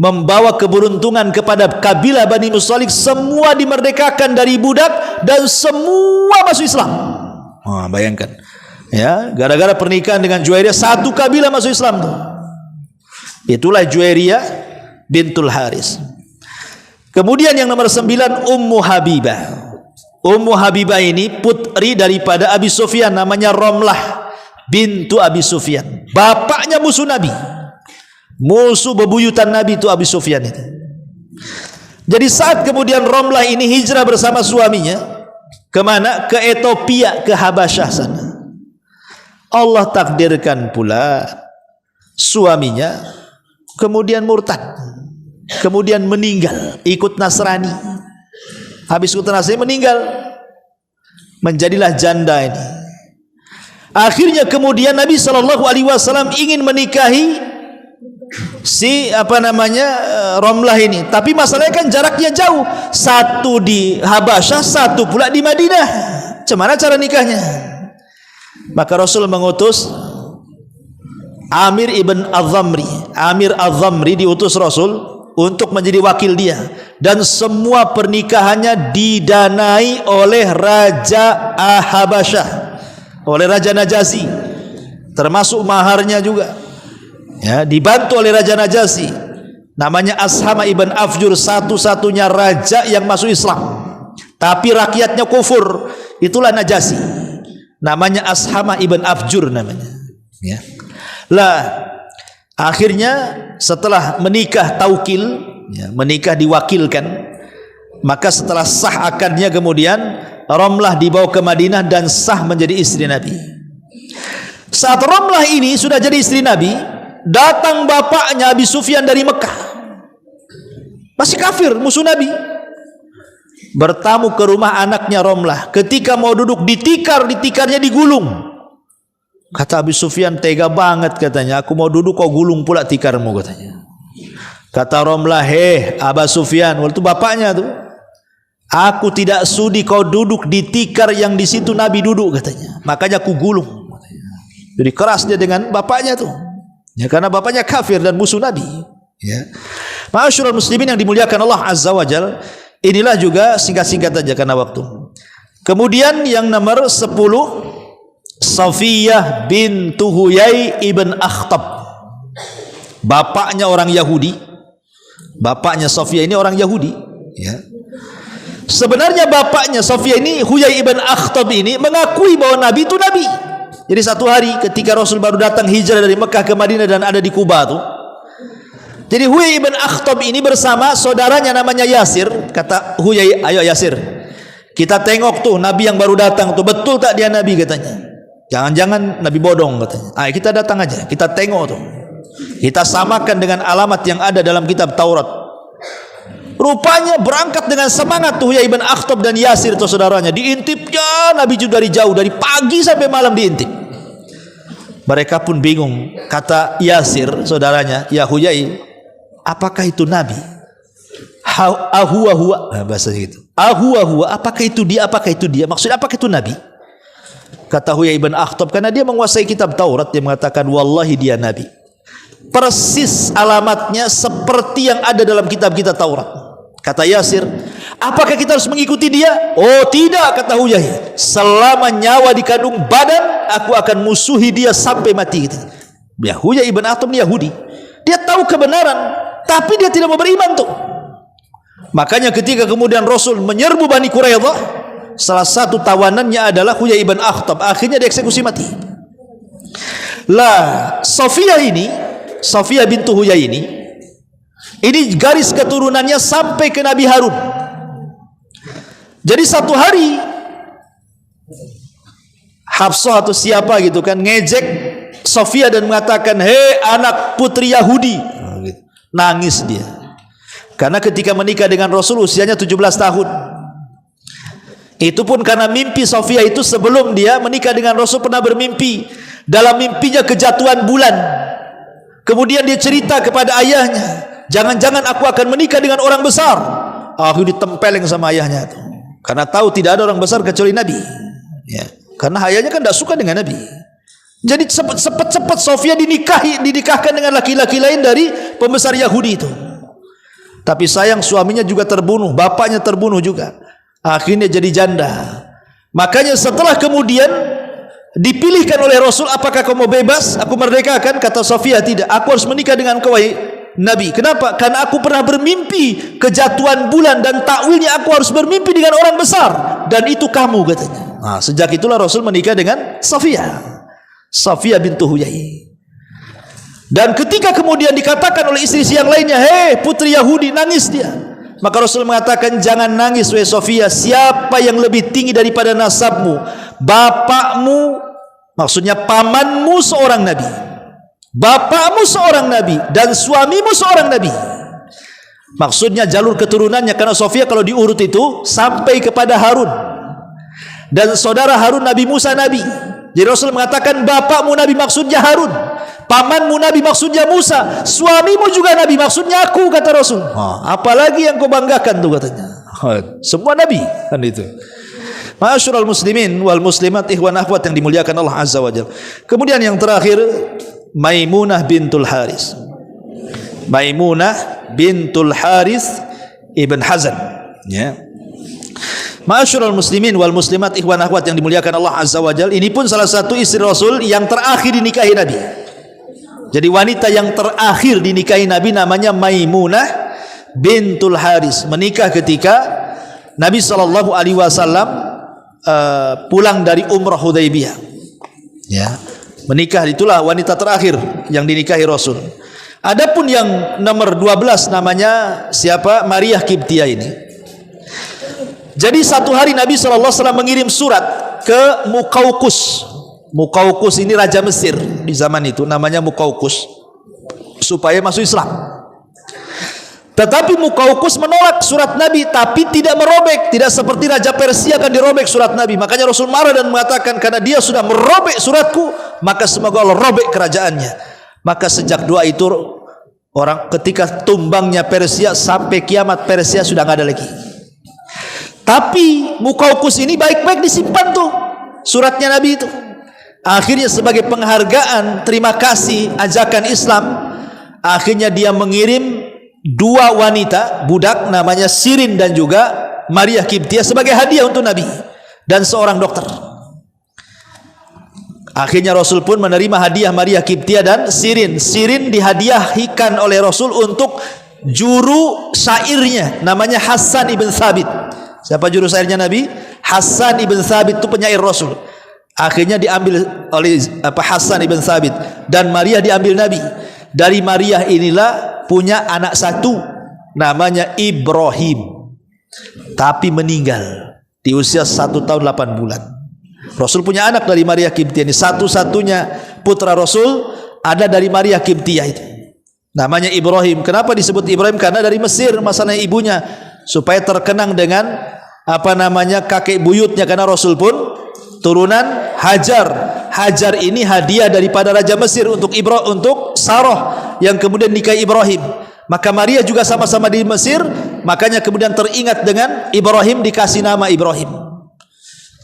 membawa keberuntungan kepada kabilah Bani Mustalik, semua dimerdekakan dari budak dan semua masuk Islam. Bayangkan, ya, gara-gara pernikahan dengan Juwairiyah satu kabilah masuk Islam tuh. Itulah Juwairiyah bintul Haris. Kemudian yang nomor 9 Ummu Habibah. Ummu Habibah ini putri daripada Abi Sufyan, namanya Romlah bintu Abi Sufyan. Bapaknya musuh Nabi, musuh bebuyutan Nabi itu Abi Sufyan itu. Jadi saat kemudian Romlah ini hijrah bersama suaminya, kemana? Ke Ethiopia, ke Habasyah sana. Allah takdirkan pula suaminya kemudian murtad, kemudian meninggal, ikut Nasrani. Habis ikut Nasrani meninggal, menjadilah janda ini. Akhirnya kemudian Nabi SAW ingin menikahi si Romlah ini, tapi masalahnya kan jaraknya jauh, satu di Habasyah, satu pula di Madinah. Bagaimana cara nikahnya? Maka Rasul mengutus Amir ibn Az-Zamri. Amir Az-Zamri diutus Rasul untuk menjadi wakil dia, dan semua pernikahannya didanai oleh Raja Habasyah, oleh Raja Najasyi, termasuk maharnya juga, ya, dibantu oleh Raja Najasyi. Namanya Ashama ibn Afjur, satu-satunya raja yang masuk Islam, tapi rakyatnya kufur. Itulah Najasyi, namanya Ashama ibn Afjur namanya, ya. Lah akhirnya setelah menikah taukil, ya, menikah diwakilkan, maka setelah sah akadnya kemudian Romlah dibawa ke Madinah dan sah menjadi istri Nabi. Saat Romlah ini sudah jadi istri Nabi, datang bapaknya Abi Sufyan dari Mekah, masih kafir, musuh Nabi, bertamu ke rumah anaknya Romlah. Ketika mau duduk ditikarnya digulung. Kata Abi Sufyan, tega banget katanya, aku mau duduk kau gulung pula tikarmu katanya. Kata Romlah, Aba Sufyan, waktu bapaknya tuh, aku tidak sudi kau duduk di tikar yang di situ Nabi duduk katanya, makanya aku gulung katanya. Jadi keras dia dengan bapaknya tuh, ya, karena bapaknya kafir dan musuh Nabi, ya. Ma'asyiral muslimin yang dimuliakan Allah Azza wa Jalla, inilah juga singkat-singkat saja karena waktu. Kemudian yang nomor 10 Safiyah bintu Huyai ibn Akhtab. Bapaknya orang Yahudi. Bapaknya Safiyah ini orang Yahudi, ya. Sebenarnya bapaknya Safiyah ini, Huyai ibn Akhtab ini, mengakui bahwa Nabi itu Nabi. Jadi satu hari ketika Rasul baru datang hijrah dari Mekah ke Madinah dan ada di Kuba tuh, jadi Huyai ibn Akhtab ini bersama saudaranya namanya Yasir. Kata Huyai, ayo Yasir, kita tengok tuh Nabi yang baru datang tuh, betul tak dia Nabi katanya. Jangan-jangan Nabi bodong katanya. Ayo kita datang aja, kita tengok tuh, kita samakan dengan alamat yang ada dalam kitab Taurat. Rupanya berangkat dengan semangat tuh Huyai ibn Akhtab dan Yasir tuh saudaranya, diintipnya Nabi juga dari jauh, dari pagi sampai malam diintip. Mereka pun bingung. Kata Yasir saudaranya, ya Huyai, apakah itu Nabi? Ahuwa, bahasanya gitu. Ahuwa, apakah itu dia? Apakah itu dia? Maksudnya apakah itu Nabi? Kata Huyai ibn Akhtab, karena dia menguasai kitab Taurat, dia mengatakan wallahi dia Nabi. Persis alamatnya seperti yang ada dalam kitab-kitab Taurat. Kata Yasir, Apakah kita harus mengikuti dia? Oh tidak, kata Huyai. Selama nyawa di kandung badan, aku akan musuhi dia sampai mati. Ya, Huyai ibn Akhtab ini Yahudi. Dia tahu kebenaran, tapi dia tidak mau beriman tuh. Makanya ketika kemudian Rasul menyerbu Bani Quraidah, salah satu tawanannya adalah Huyai ibn Akhtab. Akhirnya dieksekusi mati. Lah, Safiyah bintu Huyai ini garis keturunannya sampai ke Nabi Harun. Jadi satu hari Hafsah atau siapa gitu kan ngejek Safiyah dan mengatakan, "Hei anak putri Yahudi." Nangis dia. Karena ketika menikah dengan Rasul usianya 17 tahun. Itu pun karena mimpi Safiyah itu sebelum dia menikah dengan Rasul pernah bermimpi. Dalam mimpinya kejatuhan bulan. Kemudian dia cerita kepada ayahnya, "Jangan-jangan aku akan menikah dengan orang besar." Aku ditempeleng sama ayahnya itu. Karena tahu tidak ada orang besar kecuali Nabi. Ya. Karena ayahnya kan tidak suka dengan Nabi. Jadi cepat Safiyah didikahkan dengan laki-laki lain dari pembesar Yahudi itu. Tapi sayang suaminya juga terbunuh, bapaknya terbunuh juga. Akhirnya jadi janda. Makanya setelah kemudian dipilihkan oleh Rasul, apakah kau mau bebas? Aku merdekakan. Kata Safiyah, tidak. Aku harus menikah dengan kau, Nabi. Kenapa? Karena aku pernah bermimpi kejatuhan bulan dan takwilnya aku harus bermimpi dengan orang besar, dan itu kamu, katanya. Nah, sejak itulah Rasul menikah dengan Safiyah bintu Huyai. Dan ketika kemudian dikatakan oleh istri yang lainnya, "Hei putri Yahudi," nangis dia. Maka Rasul mengatakan, "Jangan nangis wahai Safiyah. Siapa yang lebih tinggi daripada nasabmu? Bapakmu, maksudnya pamanmu seorang nabi. Bapakmu seorang nabi dan suamimu seorang nabi." Maksudnya jalur keturunannya, karena Safiyah kalau diurut itu sampai kepada Harun. Dan saudara Harun Nabi Musa nabi. Jadi Rasul mengatakan bapakmu nabi maksudnya Harun, pamanmu nabi maksudnya Musa, suamimu juga nabi maksudnya aku, kata Rasul. Apalagi yang kau banggakan tuh, katanya. Semua nabi kan itu. Ma'asyiral muslimin wal muslimat, ikhwan akhwat yang dimuliakan Allah Azza wa Jalla. Kemudian yang terakhir, Maimunah bintul Haris. Maimunah bintul Haris ibn Hazan, ya. Ma'asyiral muslimin wal muslimat, ikhwan akhwat yang dimuliakan Allah Azza wa Jalla, ini pun salah satu istri Rasul yang terakhir dinikahi Nabi. Jadi wanita yang terakhir dinikahi Nabi namanya Maimunah bintul Haris, menikah ketika Nabi sallallahu alaihi wasallam pulang dari umrah Hudaybiyah. Ya. Menikah, itulah wanita terakhir yang dinikahi Rasul. Adapun yang nomor 12 namanya siapa? Maria Kiptia ini. Jadi satu hari Nabi SAW mengirim surat ke Muqawqus. Muqawqus ini raja Mesir di zaman itu, namanya Muqawqus, supaya masuk Islam. Tetapi Muqawqus menolak surat Nabi, tapi tidak merobek, tidak seperti raja Persia akan dirobek surat Nabi. Makanya Rasul marah dan mengatakan, karena dia sudah merobek suratku, maka semoga Allah robek kerajaannya. Maka sejak doa itu, orang ketika tumbangnya Persia sampai kiamat, Persia sudah nggak ada lagi. Tapi Muqawqus ini baik-baik disimpan tuh suratnya Nabi itu. Akhirnya sebagai penghargaan, terima kasih ajakan Islam, akhirnya dia mengirim 2 wanita budak namanya Sirin dan juga Maria Kiptia sebagai hadiah untuk Nabi, dan seorang dokter. Akhirnya Rasul pun menerima hadiah Maria Kiptia dan Sirin. Sirin dihadiahkan oleh Rasul untuk juru syairnya namanya Hasan ibn Thabit. Siapa juru syairnya Nabi? Hasan ibn Thabit, itu penyair Rasul. Akhirnya diambil oleh Hasan ibn Thabit, dan Maria diambil Nabi. Dari Maria inilah punya anak satu namanya Ibrahim, tapi meninggal di usia 1 tahun 8 bulan. Rasul punya anak dari Maria Kiptia ini, satu-satunya putra Rasul ada dari Maria Kiptia itu, namanya Ibrahim. Kenapa disebut Ibrahim? Karena dari Mesir masalahnya ibunya, supaya terkenang dengan kakek buyutnya, karena Rasul pun turunan Hajar. Hajar ini hadiah daripada Raja Mesir untuk Sarah yang kemudian nikahi Ibrahim. Maka Maria juga sama-sama di Mesir, makanya kemudian teringat dengan Ibrahim, dikasih nama Ibrahim.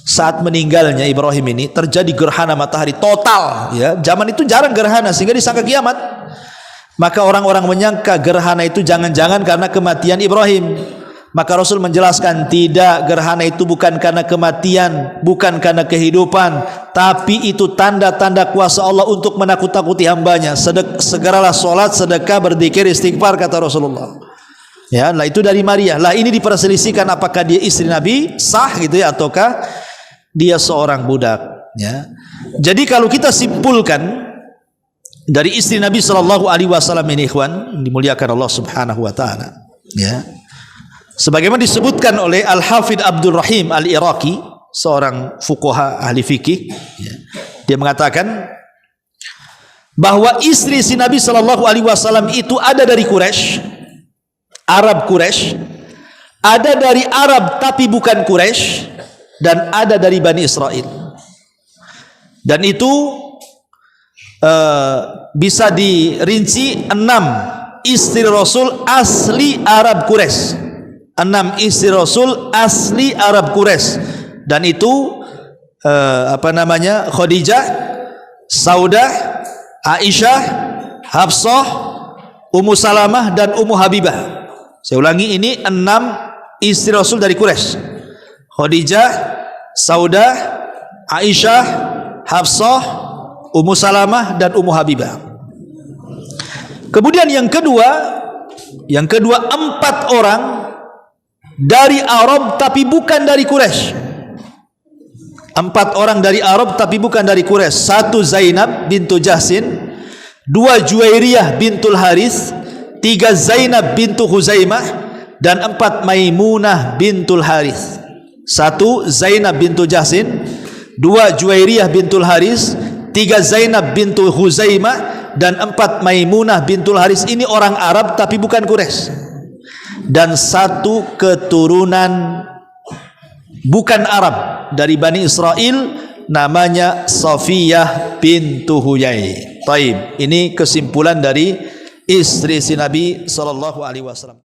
Saat meninggalnya Ibrahim ini terjadi gerhana matahari total, ya. Zaman itu jarang gerhana sehingga disangka kiamat. Maka orang-orang menyangka gerhana itu jangan-jangan karena kematian Ibrahim. Maka Rasul menjelaskan, tidak, gerhana itu bukan karena kematian, bukan karena kehidupan, tapi itu tanda-tanda kuasa Allah untuk menakut-takuti hambanya. Segeralah sholat, sedekah, berzikir, istighfar, kata Rasulullah. Ya, lah itu dari Maria. Lah ini diperselisihkan apakah dia istri Nabi sah gitu ya, ataukah dia seorang budak. Ya. Jadi kalau kita simpulkan dari istri Nabi sallallahu alaihi wasallam ini, ikhwan, dimuliakan Allah Subhanahu wa taala, ya. Sebagaimana disebutkan oleh Al-Hafidh Abdul Rahim Al-Iraqi, seorang fuqaha ahli fikih, ya. Dia mengatakan bahwa istri si Nabi sallallahu alaihi wasallam itu ada dari Quraisy, Arab Quraisy, ada dari Arab tapi bukan Quraisy, dan ada dari Bani Israel. Dan itu bisa dirinci 6 istri Rasul asli Arab Quraisy. 6 istri Rasul asli Arab Quraisy, dan itu Khadijah, Saudah, Aisyah, Hafsah, Ummu Salamah, dan Ummu Habibah. Saya ulangi, ini 6 istri Rasul dari Quraisy: Khadijah, Saudah, Aisyah, Hafsah, Ummu Salamah, dan Ummu Habibah. Kemudian yang kedua 4 orang dari Arab tapi bukan dari Quraisy. 4 orang dari Arab tapi bukan dari Quraisy. 1 Zainab bintu Jahsin, 2 Juwairiyah bintul Haris, 3 Zainab bintu Huzaimah, dan 4 Maimunah bintul Haris. 1 Zainab bintu Jahsin, 2 Juwairiyah bintul Haris, 3 Zainab bintu Huzaimah, dan 4 Maimunah bintul Haris. Ini orang Arab tapi bukan Quraisy. Dan 1 keturunan bukan Arab dari Bani Israel, namanya Safiyah bintu Huyai. Taib. Ini kesimpulan dari istri si Nabi sallallahu alaihi wasallam.